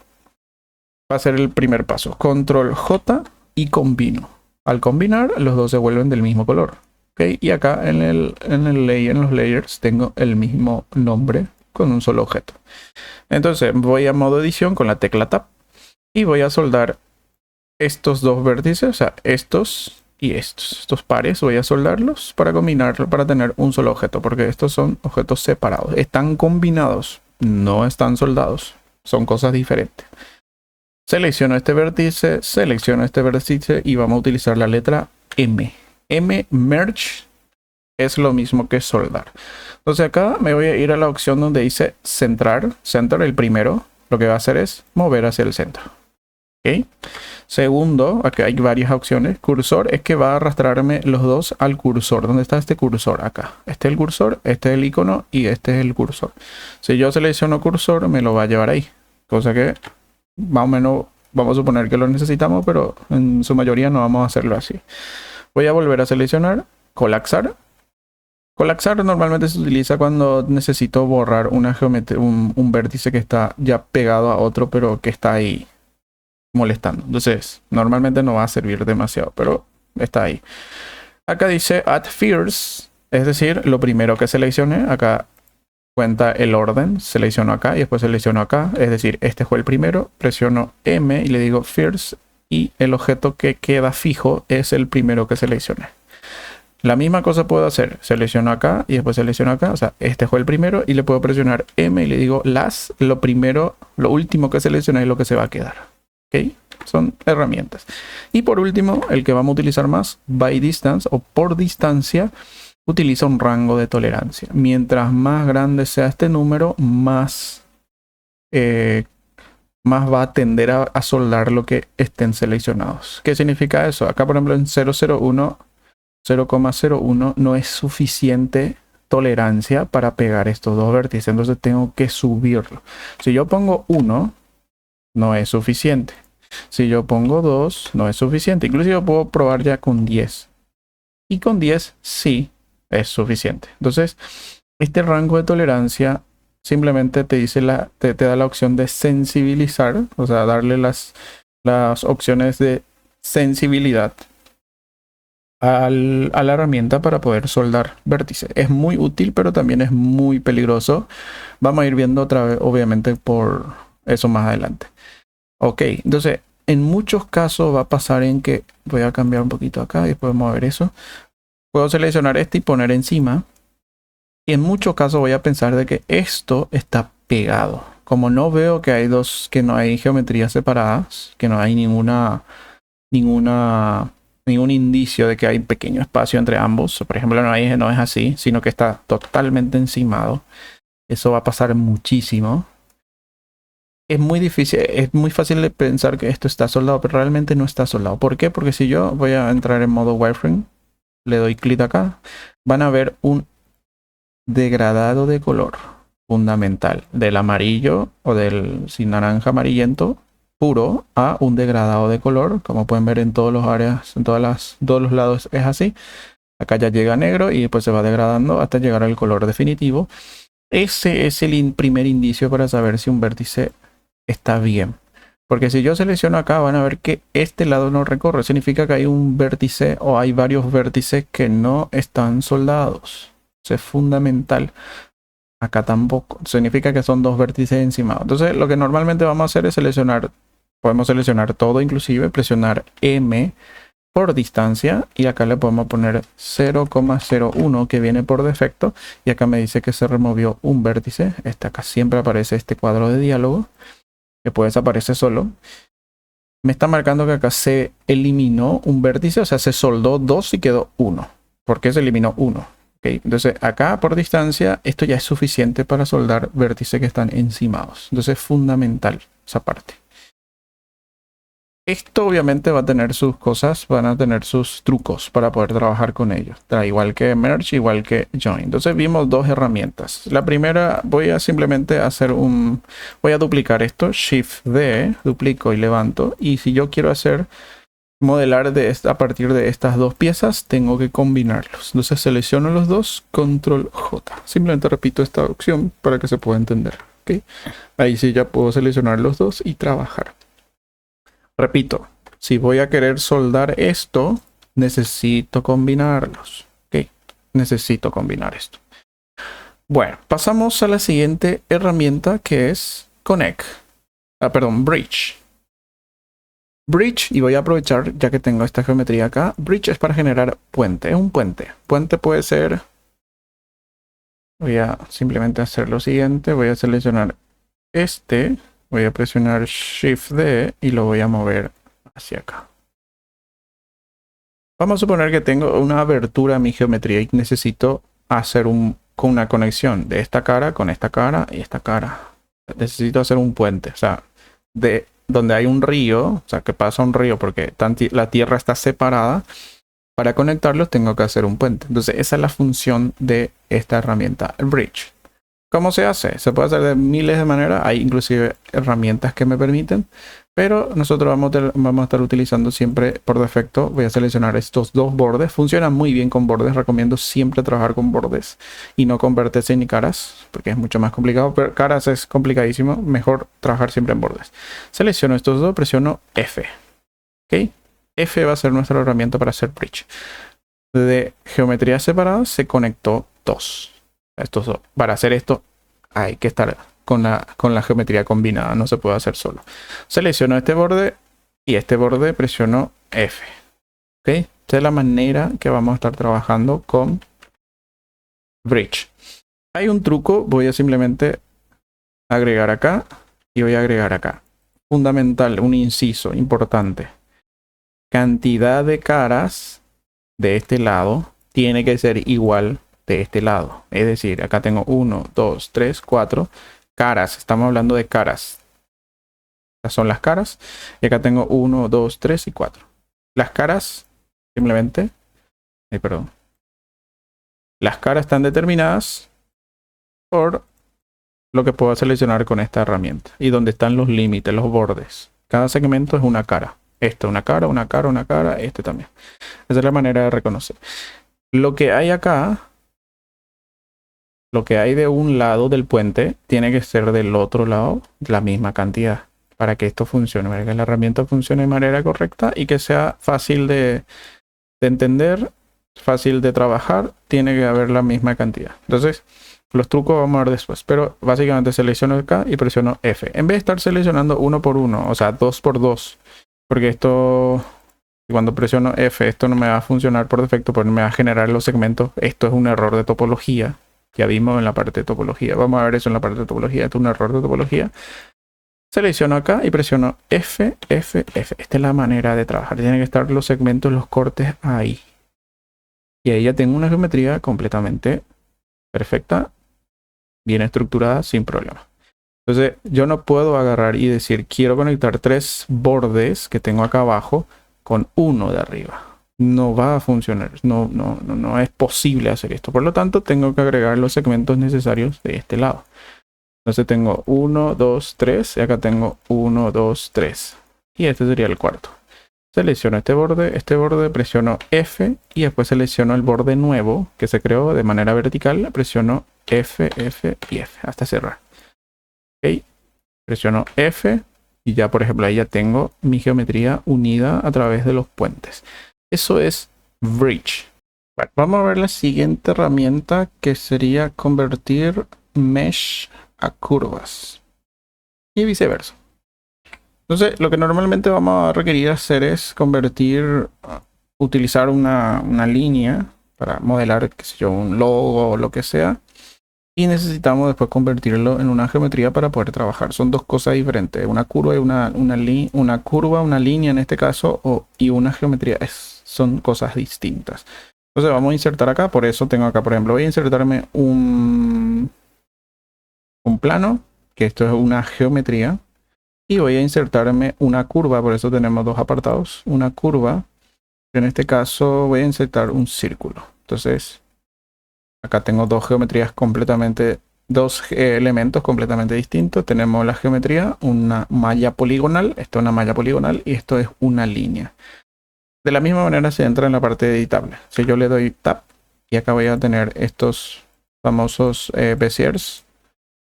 va a ser el primer paso. Control J y combino. Al combinar, los dos se vuelven del mismo color. ¿Ok? Y acá en los layers tengo el mismo nombre con un solo objeto. Entonces voy a modo edición con la tecla Tab y voy a soldar estos dos vértices, o sea, estos y estos pares. Voy a soldarlos para combinarlos para tener un solo objeto, porque estos son objetos separados. Están combinados, no están soldados. Son cosas diferentes. Selecciono este vértice y vamos a utilizar la letra M. M, Merge, es lo mismo que soldar. Entonces acá me voy a ir a la opción donde dice centrar, center, el primero. Lo que va a hacer es mover hacia el centro. ¿Ok? Segundo, aquí hay varias opciones. Cursor es que va a arrastrarme los dos al cursor. ¿Dónde está este cursor? Acá. Este es el cursor, este es el icono y este es el cursor. Si yo selecciono cursor, me lo va a llevar ahí. Cosa que más o menos vamos a suponer que lo necesitamos, pero en su mayoría no vamos a hacerlo así. Voy a volver a seleccionar, colapsar. Colapsar normalmente se utiliza cuando necesito borrar una geometría, un vértice que está ya pegado a otro, pero que está ahí molestando. Entonces, normalmente no va a servir demasiado, pero está ahí. Acá dice Add First, es decir, lo primero que seleccione. Acá cuenta el orden, selecciono acá y después selecciono acá. Es decir, este fue el primero, presiono M y le digo First y el objeto que queda fijo es el primero que seleccioné. La misma cosa puedo hacer. Selecciono acá y después selecciono acá. O sea, este fue el primero y le puedo presionar M y le digo lo primero, lo último que seleccioné es lo que se va a quedar. ¿Ok? Son herramientas. Y por último, el que vamos a utilizar más, by distance o por distancia, utiliza un rango de tolerancia. Mientras más grande sea este número, más va a tender a soldar lo que estén seleccionados. ¿Qué significa eso? Acá, por ejemplo, en 0,01 no es suficiente tolerancia para pegar estos dos vértices. Entonces tengo que subirlo. Si yo pongo 1, no es suficiente. Si yo pongo 2, no es suficiente. Incluso yo puedo probar ya con 10. Y con 10 sí es suficiente. Entonces, este rango de tolerancia simplemente te dice te da la opción de sensibilizar, o sea, darle las opciones de sensibilidad a la herramienta para poder soldar vértices. Es muy útil, pero también es muy peligroso. Vamos a ir viendo otra vez, obviamente, por eso más adelante. Ok, entonces, en muchos casos va a pasar en que voy a cambiar un poquito acá y podemos ver eso. Puedo seleccionar este y poner encima. Y en muchos casos voy a pensar de que esto está pegado. Como no veo que no hay geometrías separadas, que no hay ningún indicio de que hay pequeño espacio entre ambos. Por ejemplo, no es así, sino que está totalmente encimado. Eso va a pasar muchísimo. Es muy difícil, es muy fácil de pensar que esto está soldado, pero realmente no está soldado. ¿Por qué? Porque si yo voy a entrar en modo wireframe, le doy clic acá, van a ver un degradado de color fundamental del amarillo o del naranja amarillento puro a un degradado de color. Como pueden ver en todos los áreas, en todos los lados es así. Acá ya llega negro y después se va degradando hasta llegar al color definitivo. Ese es el primer indicio para saber si un vértice está bien. Porque si yo selecciono acá, van a ver que este lado no recorre. Significa que hay un vértice o hay varios vértices que no están soldados. Eso es fundamental. Acá tampoco. Significa que son dos vértices encimados. Entonces, lo que normalmente vamos a hacer es seleccionar. Podemos seleccionar todo, inclusive presionar M por distancia. Y acá le podemos poner 0,01 que viene por defecto. Y acá me dice que se removió un vértice. Acá siempre aparece este cuadro de diálogo. Después aparece solo. Me está marcando que acá se eliminó un vértice. O sea, se soldó 2 y quedó 1. ¿Por qué se eliminó 1? Okay, entonces acá por distancia esto ya es suficiente para soldar vértices que están encimados. Entonces es fundamental esa parte. Esto obviamente va a tener sus cosas, van a tener sus trucos para poder trabajar con ellos. Igual que Merge, igual que Join. Entonces vimos dos herramientas. La primera voy a simplemente voy a duplicar esto. Shift D, duplico y levanto. Y si yo quiero modelar a partir de estas dos piezas, tengo que combinarlos. Entonces selecciono los dos, control J. Simplemente repito esta opción para que se pueda entender. ¿Okay? Ahí sí ya puedo seleccionar los dos y trabajar. Repito, si voy a querer soldar esto, necesito combinarlos. ¿Okay? Necesito combinar esto. Bueno, pasamos a la siguiente herramienta que es Bridge. Bridge, y voy a aprovechar ya que tengo esta geometría acá. Bridge es para generar puente, es un puente. Puente puede ser... Voy a simplemente hacer lo siguiente, voy a seleccionar voy a presionar Shift D y lo voy a mover hacia acá. Vamos a suponer que tengo una abertura en mi geometría y necesito hacer una conexión de esta cara con esta cara y esta cara. Necesito hacer un puente, o sea, donde hay un río, o sea, que pasa un río porque la tierra está separada. Para conectarlos tengo que hacer un puente. Entonces esa es la función de esta herramienta, el Bridge. ¿Cómo se hace? Se puede hacer de miles de maneras. Hay inclusive herramientas que me permiten. Pero nosotros vamos a estar utilizando siempre por defecto. Voy a seleccionar estos dos bordes. Funcionan muy bien con bordes. Recomiendo siempre trabajar con bordes y no con vértices ni caras, porque es mucho más complicado. Pero caras es complicadísimo. Mejor trabajar siempre en bordes. Selecciono estos dos, presiono F. ¿Ok? F va a ser nuestra herramienta para hacer bridge. De geometrías separadas se conectó dos. Estos dos. Para hacer esto hay que estar con la geometría combinada, no se puede hacer solo. Selecciono este borde y este borde presiono F. ¿Ok? Esta es la manera que vamos a estar trabajando con Bridge. Hay un truco, voy a simplemente agregar acá y voy a agregar acá. Fundamental, un inciso importante. Cantidad de caras de este lado tiene que ser igual de este lado. Es decir, acá tengo 1, 2, 3, 4 caras. Estamos hablando de caras. Estas son las caras. Y acá tengo 1, 2, 3 y 4. Las caras, simplemente... perdón. Las caras están determinadas por lo que puedo seleccionar con esta herramienta. Y donde están los límites, los bordes. Cada segmento es una cara. Esto, una cara, una cara, una cara. Este también. Esa es la manera de reconocer. Lo que hay acá, lo que hay de un lado del puente, tiene que ser del otro lado la misma cantidad. Para que esto funcione, para que la herramienta funcione de manera correcta y que sea fácil de entender, fácil de trabajar, tiene que haber la misma cantidad. Entonces, los trucos vamos a ver después. Pero básicamente selecciono acá y presiono F. En vez de estar seleccionando uno por uno, o sea, 2 por 2. Porque esto, cuando presiono F, esto no me va a funcionar por defecto, porque me va a generar los segmentos. Esto es un error de topología. Ya vimos en la parte de topología. Vamos a ver eso en la parte de topología. Esto es un error de topología. Selecciono acá y presiono F, F, F. Esta es la manera de trabajar. Tienen que estar los segmentos, los cortes ahí. Y ahí ya tengo una geometría completamente perfecta, bien estructurada, sin problema. Entonces yo no puedo agarrar y decir quiero conectar 3 bordes que tengo acá abajo con uno de arriba. No va a funcionar. No es posible hacer esto. Por lo tanto, tengo que agregar los segmentos necesarios de este lado. Entonces tengo 1, 2, 3 y acá tengo 1, 2, 3. Y este sería el cuarto. Selecciono este borde, presiono F y después selecciono el borde nuevo que se creó de manera vertical. Presiono F, F y F hasta cerrar. Ok, presiono F y ya por ejemplo ahí ya tengo mi geometría unida a través de los puentes. Eso es Bridge. Bueno, vamos a ver la siguiente herramienta que sería convertir mesh a curvas y viceversa. Entonces lo que normalmente vamos a requerir hacer es utilizar una línea para modelar, qué sé yo, un logo o lo que sea. Y necesitamos después convertirlo en una geometría para poder trabajar. Son dos cosas diferentes. Una curva y una curva, una línea en este caso, y una geometría. Son cosas distintas. Entonces vamos a insertar acá. Por eso tengo acá, por ejemplo, voy a insertarme un plano, que esto es una geometría. Y voy a insertarme una curva. Por eso tenemos dos apartados. Una curva. En este caso voy a insertar un círculo. Entonces... acá tengo dos elementos completamente distintos. Tenemos la geometría, una malla poligonal. Esto es una malla poligonal y esto es una línea. De la misma manera se entra en la parte editable. Si yo le doy Tab y acá voy a tener estos famosos Beziers,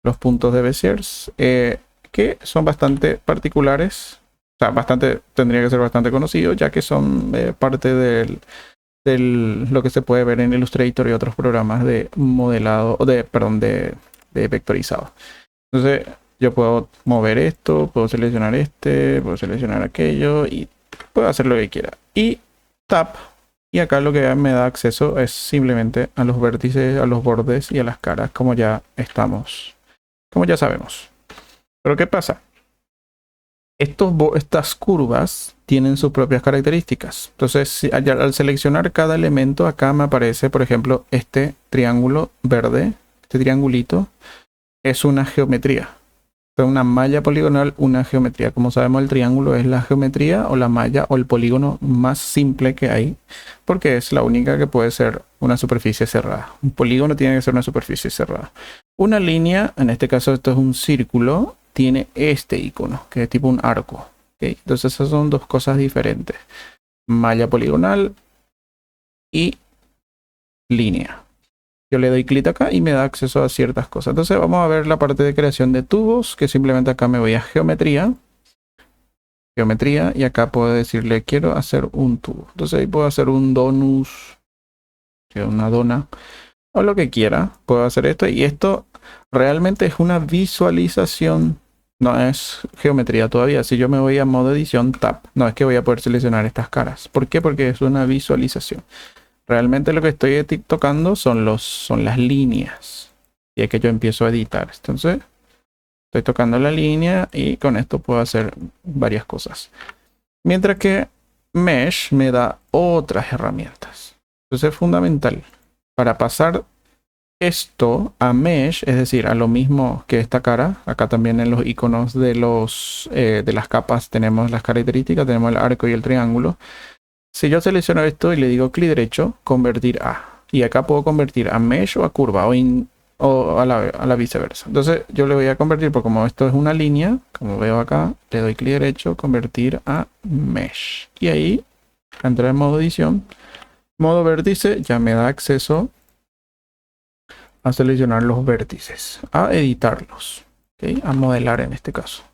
los puntos de Beziers, que son bastante particulares. O sea, tendría que ser bastante conocido, ya que son parte de lo que se puede ver en Illustrator y otros programas de modelado, de vectorizado. Entonces yo puedo mover esto, puedo seleccionar puedo seleccionar aquello y puedo hacer lo que quiera. Y Tab, y acá lo que me da acceso es simplemente a los vértices, a los bordes y a las caras, como ya sabemos. Pero ¿qué pasa? Estas curvas tienen sus propias características. Entonces, al seleccionar cada elemento, acá me aparece, por ejemplo, este triángulo verde, este triangulito, es una geometría. Es una malla poligonal, una geometría. Como sabemos, el triángulo es la geometría o la malla o el polígono más simple que hay, porque es la única que puede ser una superficie cerrada. Un polígono tiene que ser una superficie cerrada. Una línea, en este caso esto es un círculo, tiene este icono, que es tipo un arco. ¿Okay? Entonces esas son dos cosas diferentes. Malla poligonal y línea. Yo le doy clic acá y me da acceso a ciertas cosas. Entonces vamos a ver la parte de creación de tubos, que simplemente acá me voy a geometría. Geometría, y acá puedo decirle quiero hacer un tubo. Entonces ahí puedo hacer un donus, una dona, o lo que quiera. Puedo hacer esto, y esto realmente es una visualización No es geometría todavía. Si yo me voy a modo edición, tab, no es que voy a poder seleccionar estas caras. ¿Por qué? Porque es una visualización. Realmente lo que estoy tocando son las líneas. Y es que yo empiezo a editar. Entonces, estoy tocando la línea y con esto puedo hacer varias cosas. Mientras que Mesh me da otras herramientas. Entonces es fundamental para pasar esto a Mesh, es decir, a lo mismo que esta cara. Acá también en los iconos de las capas tenemos las características, tenemos el arco y el triángulo. Si yo selecciono esto y le digo clic derecho, convertir a. Y acá puedo convertir a Mesh o a curva o a la viceversa. Entonces yo le voy a convertir, porque como esto es una línea, como veo acá, le doy clic derecho, convertir a Mesh. Y ahí, entrar en modo edición, modo vértice, ya me da acceso a seleccionar los vértices, a editarlos, ¿okay? A modelar en este caso.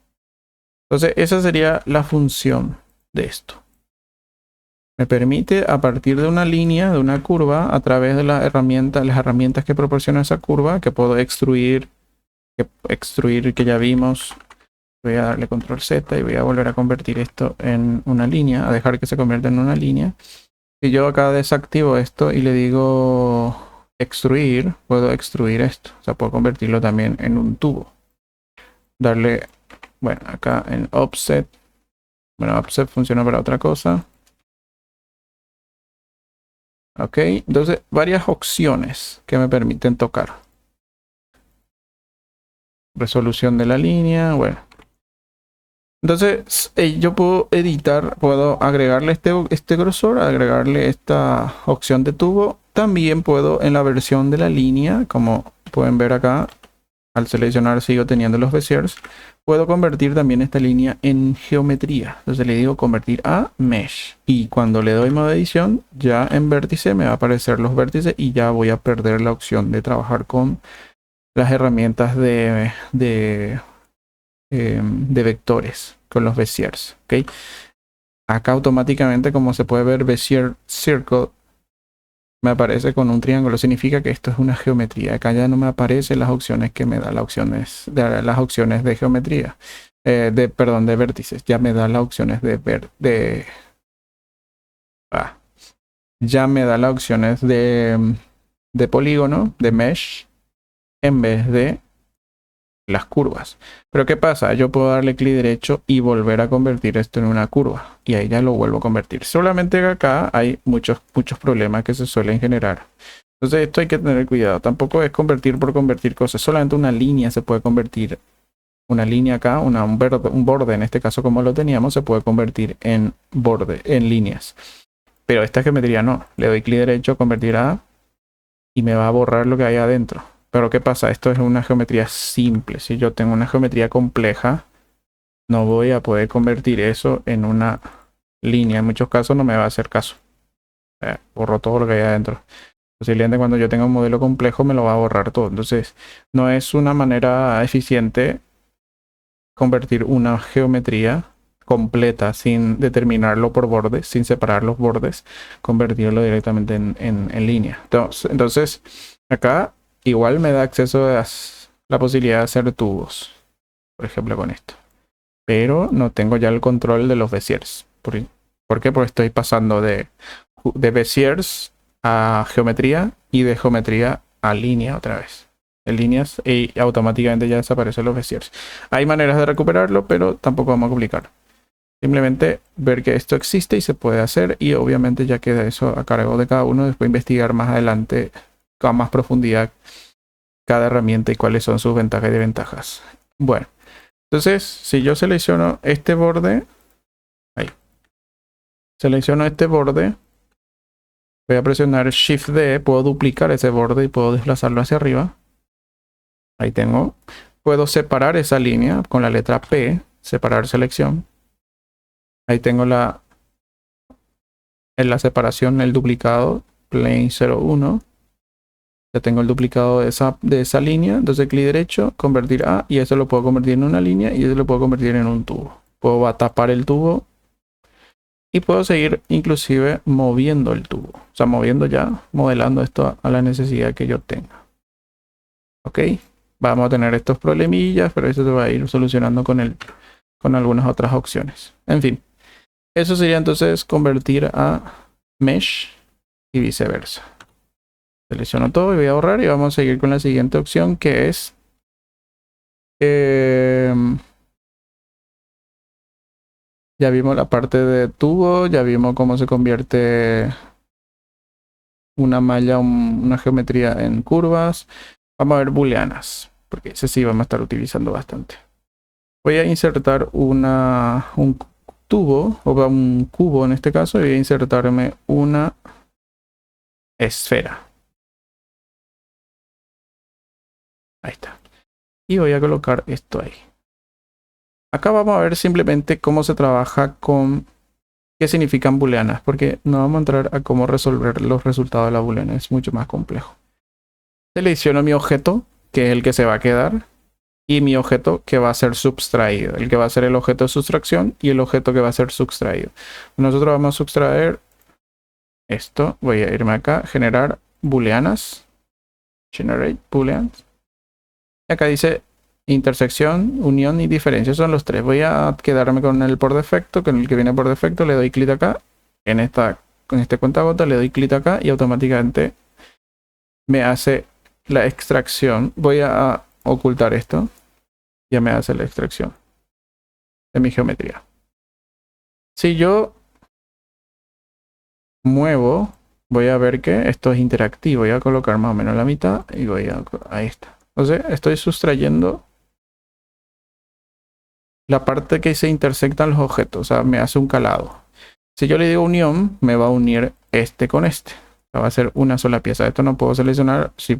Entonces esa sería la función de esto. Me permite, a partir de una línea, de una curva, a través de las herramientas que proporciona esa curva, que puedo extruir, que ya vimos. Voy a darle control Z y voy a volver a convertir esto en una línea, a dejar que se convierta en una línea. Si yo acá desactivo esto y le digo extruir, puedo extruir esto. O sea, puedo convertirlo también en un tubo. Darle, bueno, acá en offset. Bueno, offset funciona para otra cosa. Ok, entonces varias opciones que me permiten tocar. Resolución de la línea, bueno. Entonces yo puedo editar, puedo agregarle este grosor, agregarle esta opción de tubo. También puedo en la versión de la línea, como pueden ver acá, al seleccionar sigo teniendo los Beziers. Puedo convertir también esta línea en geometría. Entonces le digo convertir a Mesh. Y cuando le doy modo edición, ya en vértice me va a aparecer los vértices y ya voy a perder la opción de trabajar con las herramientas de vectores, con los Beziers. ¿Okay? Acá automáticamente, como se puede ver, Bezier Circle me aparece con un triángulo. Significa que esto es una geometría. Acá ya no me aparecen las opciones que me da las opciones de geometría. Perdón, de vértices. Ya me da las opciones ya me da las opciones de polígono, de mesh, en vez de las curvas. Pero ¿qué pasa? Yo puedo darle clic derecho y volver a convertir esto en una curva. Y ahí ya lo vuelvo a convertir. Solamente que acá hay muchos problemas que se suelen generar. Entonces esto hay que tener cuidado. Tampoco es convertir por convertir cosas. Solamente una línea se puede convertir. Una línea acá, un borde en este caso como lo teníamos, se puede convertir en borde, en líneas. Pero esta geometría no. Le doy clic derecho, convertir a, y me va a borrar lo que hay adentro. Pero ¿qué pasa? Esto es una geometría simple. Si yo tengo una geometría compleja, no voy a poder convertir eso en una línea. En muchos casos no me va a hacer caso. Borro todo lo que hay adentro. Posiblemente cuando yo tenga un modelo complejo me lo va a borrar todo. Entonces no es una manera eficiente convertir una geometría completa sin determinarlo por bordes, sin separar los bordes, convertirlo directamente en línea. Entonces acá igual me da acceso a la posibilidad de hacer tubos, por ejemplo con esto. Pero no tengo ya el control de los Beziers. ¿Por qué? Porque estoy pasando de Beziers a geometría y de geometría a línea otra vez. En líneas y automáticamente ya desaparecen los Beziers. Hay maneras de recuperarlo, pero tampoco vamos a complicar. Simplemente ver que esto existe y se puede hacer, y obviamente ya queda eso a cargo de cada uno. Después investigar más adelante con más profundidad cada herramienta y cuáles son sus ventajas y desventajas. Bueno, entonces si yo selecciono este borde, ahí, selecciono este borde, voy a presionar Shift D, puedo duplicar ese borde y puedo desplazarlo hacia arriba. Ahí tengo. Puedo separar esa línea con la letra P, separar selección. Ahí tengo en la separación el duplicado, plane 01. Ya tengo el duplicado de esa línea. Entonces clic derecho, convertir a, y eso lo puedo convertir en una línea y eso lo puedo convertir en un tubo. Puedo tapar el tubo y puedo seguir inclusive moviendo el tubo. O sea, moviendo ya, modelando esto a la necesidad que yo tenga. ¿Ok? vamos a tener estos problemillas, pero eso se va a ir solucionando con algunas otras opciones. En fin, eso sería entonces convertir a mesh y viceversa. Selecciono todo y voy a borrar y vamos a seguir con la siguiente opción, que es ya vimos la parte de tubo, ya vimos cómo se convierte una malla, una geometría en curvas. Vamos a ver booleanas, porque ese sí vamos a estar utilizando bastante. Voy a insertar un tubo, o un cubo en este caso, y voy a insertarme una esfera. Ahí está. Y voy a colocar esto ahí. Acá vamos a ver simplemente cómo se trabaja con qué significan booleanas, porque no vamos a entrar a cómo resolver los resultados de la booleana, es mucho más complejo. Selecciono mi objeto, que es el que se va a quedar, y mi objeto que va a ser subtraído, el que va a ser el objeto de sustracción y el objeto que va a ser sustraído. Nosotros vamos a sustraer esto, voy a irme acá, generar booleanas, generate booleans. Y acá dice intersección, unión y diferencia, son los tres. Voy a quedarme con el por defecto, con el que viene por defecto, le doy clic acá, en este cuentagotas le doy clic acá y automáticamente me hace la extracción. Voy a ocultar esto, ya me hace la extracción de mi geometría. Si yo muevo, voy a ver que esto es interactivo. Voy a colocar más o menos la mitad y voy a... ahí está. Entonces estoy sustrayendo la parte que se intersectan los objetos, o sea, me hace un calado. Si yo le digo unión, me va a unir este con este. Va a ser una sola pieza. Esto no puedo seleccionar. Si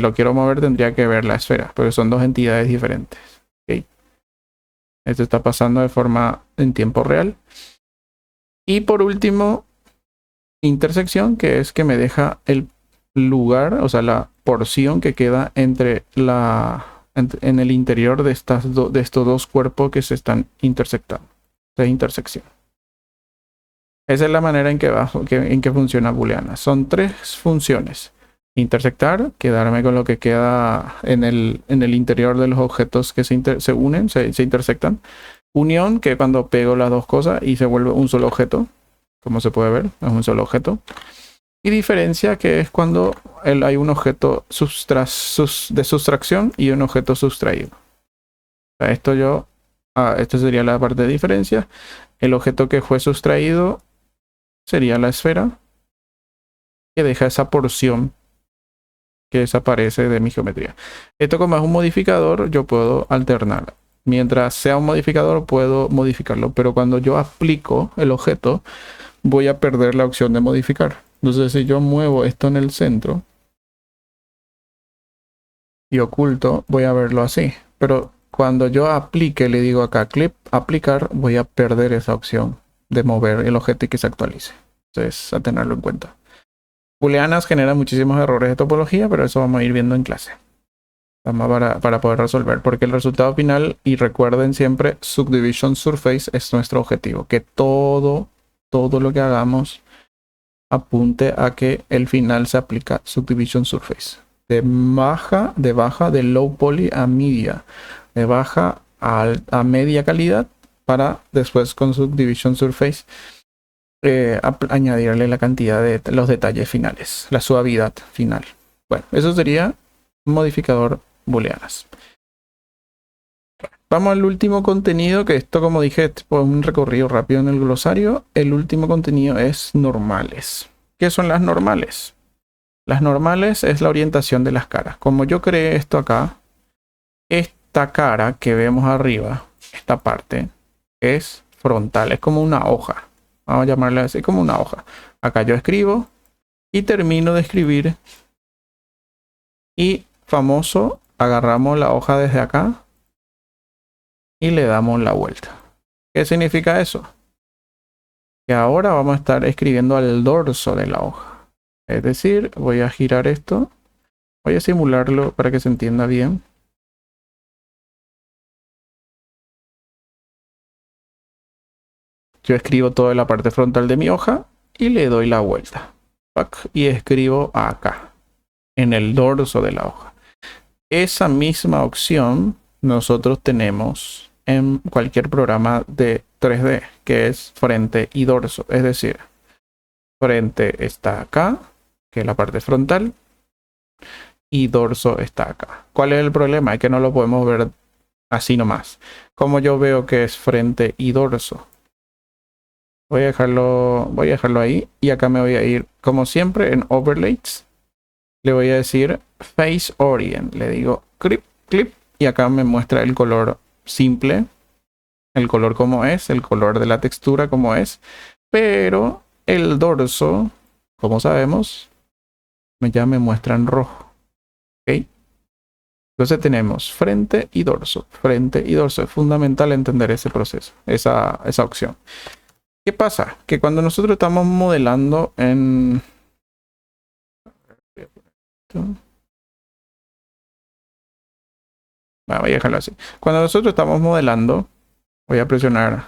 lo quiero mover, tendría que ver la esfera, porque son dos entidades diferentes. ¿Okay? Esto está pasando de forma en tiempo real. Y por último, intersección, que es que me deja el lugar, o sea, la porción que queda entre en el interior de estos dos cuerpos que se están intersectando. De intersección. Esa es la manera en que funciona booleana. Son tres funciones. Intersectar, quedarme con lo que queda en el interior de los objetos que se unen, se intersectan. Unión, que cuando pego las dos cosas y se vuelve un solo objeto. Como se puede ver, es un solo objeto. Y diferencia, que es cuando hay un objeto de sustracción y un objeto sustraído. O sea, esto sería la parte de diferencia. El objeto que fue sustraído sería la esfera, que deja esa porción que desaparece de mi geometría. Esto, como es un modificador, yo puedo alternar. Mientras sea un modificador, puedo modificarlo, pero cuando yo aplico el objeto, voy a perder la opción de modificar. Entonces, si yo muevo esto en el centro y oculto, voy a verlo así. Pero cuando yo aplique, le digo acá clip, aplicar, voy a perder esa opción de mover el objeto y que se actualice. Entonces, a tenerlo en cuenta. Booleanas generan muchísimos errores de topología, pero eso vamos a ir viendo en clase. Vamos para poder resolver, porque el resultado final, y recuerden siempre, Subdivision Surface es nuestro objetivo. Que todo lo que hagamos apunte a que el final se aplica Subdivision Surface. De low poly a media. De baja a media calidad, para después con Subdivision Surface añadirle la cantidad de los detalles finales, la suavidad final. Bueno, eso sería un modificador booleanas. Vamos al último contenido, que esto, como dije, es un recorrido rápido en el glosario. El último contenido es normales. ¿Qué son las normales? Las normales es la orientación de las caras. Como yo creé esto acá, esta cara que vemos arriba, esta parte, es frontal, es como una hoja. Vamos a llamarla así, como una hoja. Acá yo escribo y termino de escribir. Y famoso, agarramos la hoja desde acá y le damos la vuelta. ¿Qué significa eso? Que ahora vamos a estar escribiendo al dorso de la hoja. Es decir, voy a girar esto. Voy a simularlo para que se entienda bien. Yo escribo toda la parte frontal de mi hoja y le doy la vuelta. Y escribo acá, en el dorso de la hoja. Esa misma opción nosotros tenemos en cualquier programa de 3D, que es frente y dorso. Es decir, frente está acá, que es la parte frontal, y dorso está acá. ¿Cuál es el problema? Es que no lo podemos ver así nomás. Como yo veo que es frente y dorso, voy a dejarlo ahí, y acá me voy a ir, como siempre, en Overlays. Le voy a decir Face Orient. Le digo clip, clip, y acá me muestra el color simple, el color como es, el color de la textura como es, pero el dorso, como sabemos, ya me muestra en rojo. ¿Ok? Entonces tenemos frente y dorso. Frente y dorso. Es fundamental entender ese proceso, esa opción. ¿Qué pasa? Que cuando nosotros estamos modelando en... Bueno, voy a dejarlo así. Cuando nosotros estamos modelando, voy a presionar,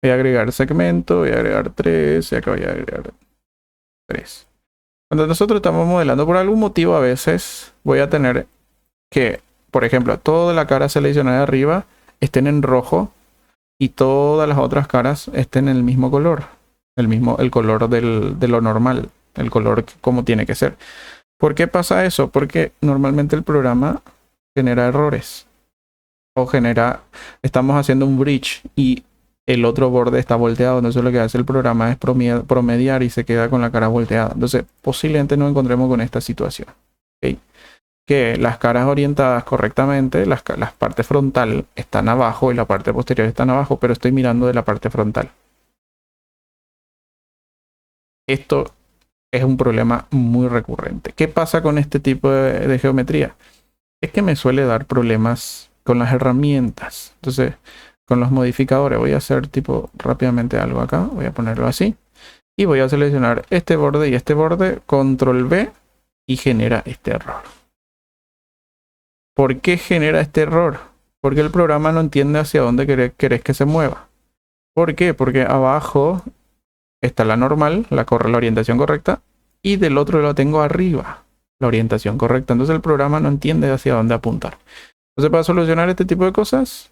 voy a agregar segmento, voy a agregar 3, y acá voy a agregar 3. Cuando nosotros estamos modelando, por algún motivo a veces voy a tener que, por ejemplo, toda la cara seleccionada de arriba estén en rojo y todas las otras caras estén en el mismo color. El color de lo normal, el color como tiene que ser. ¿Por qué pasa eso? Porque normalmente el programa genera errores. O estamos haciendo un bridge y el otro borde está volteado. Entonces lo que hace el programa es promediar y se queda con la cara volteada. Entonces posiblemente nos encontremos con esta situación. ¿Okay? Que las caras orientadas correctamente, las partes frontal están abajo y la parte posterior están abajo, pero estoy mirando de la parte frontal. Esto es un problema muy recurrente. ¿Qué pasa con este tipo de geometría? Es que me suele dar problemas con las herramientas. Entonces, con los modificadores voy a hacer tipo rápidamente algo acá. Voy a ponerlo así. Y voy a seleccionar este borde y este borde. Control V y genera este error. ¿Por qué genera este error? Porque el programa no entiende hacia dónde querés que se mueva. ¿Por qué? Porque abajo está la normal, la orientación correcta. Y del otro lo tengo arriba, la orientación correcta. Entonces el programa no entiende hacia dónde apuntar. Entonces, para solucionar este tipo de cosas,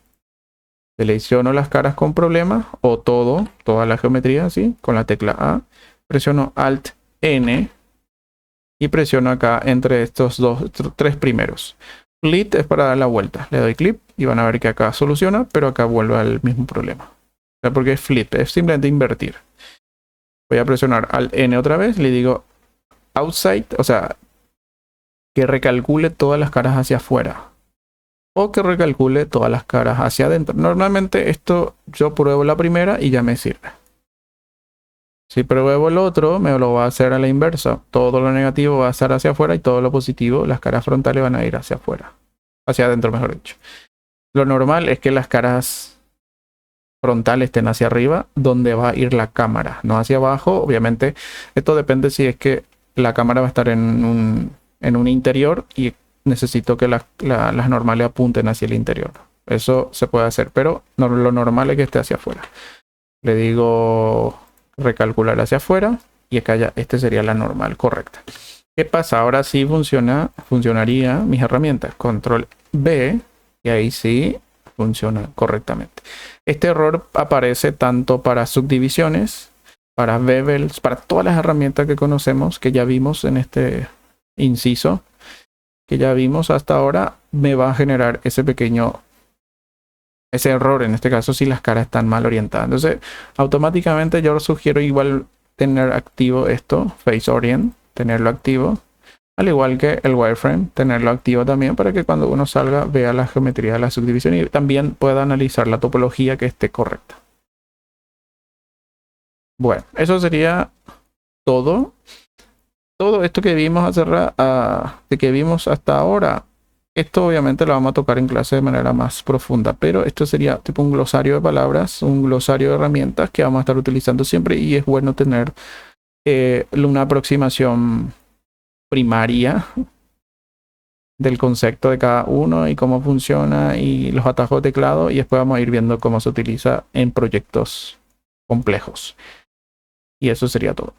selecciono las caras con problemas o toda la geometría así, con la tecla A. Presiono Alt N y presiono acá entre estos tres primeros. Split es para dar la vuelta. Le doy clic y van a ver que acá soluciona, pero acá vuelve al mismo problema. O sea, porque es flip, es simplemente invertir. Voy a presionar Alt N otra vez, le digo outside, o sea, que recalcule todas las caras hacia afuera. O que recalcule todas las caras hacia adentro. Normalmente esto yo pruebo la primera y ya me sirve. Si pruebo el otro, me lo va a hacer a la inversa. Todo lo negativo va a estar hacia afuera y todo lo positivo, las caras frontales van a ir hacia afuera. Hacia adentro, mejor dicho. Lo normal es que las caras frontales estén hacia arriba, donde va a ir la cámara, no hacia abajo. Obviamente, esto depende si es que la cámara va a estar en un interior y necesito que las normales apunten hacia el interior. Eso se puede hacer, pero lo normal es que esté hacia afuera. Le digo recalcular hacia afuera y acá ya este sería la normal correcta. ¿Qué pasa? Ahora sí funcionaría mis herramientas. Control B y ahí sí funciona correctamente. Este error aparece tanto para subdivisiones, para bevels, para todas las herramientas que conocemos, que ya vimos en este inciso, que ya vimos hasta ahora. Me va a generar ese error, en este caso si las caras están mal orientadas. Entonces automáticamente yo sugiero igual tener activo esto, Face Orient, tenerlo activo, al igual que el wireframe, tenerlo activo también para que cuando uno salga vea la geometría de la subdivisión y también pueda analizar la topología que esté correcta. Bueno, eso sería todo. Todo esto que vimos que vimos hasta ahora, esto obviamente lo vamos a tocar en clase de manera más profunda, pero esto sería tipo un glosario de palabras, un glosario de herramientas que vamos a estar utilizando siempre y es bueno tener una aproximación primaria del concepto de cada uno y cómo funciona y los atajos de teclado, y después vamos a ir viendo cómo se utiliza en proyectos complejos. Y eso sería todo.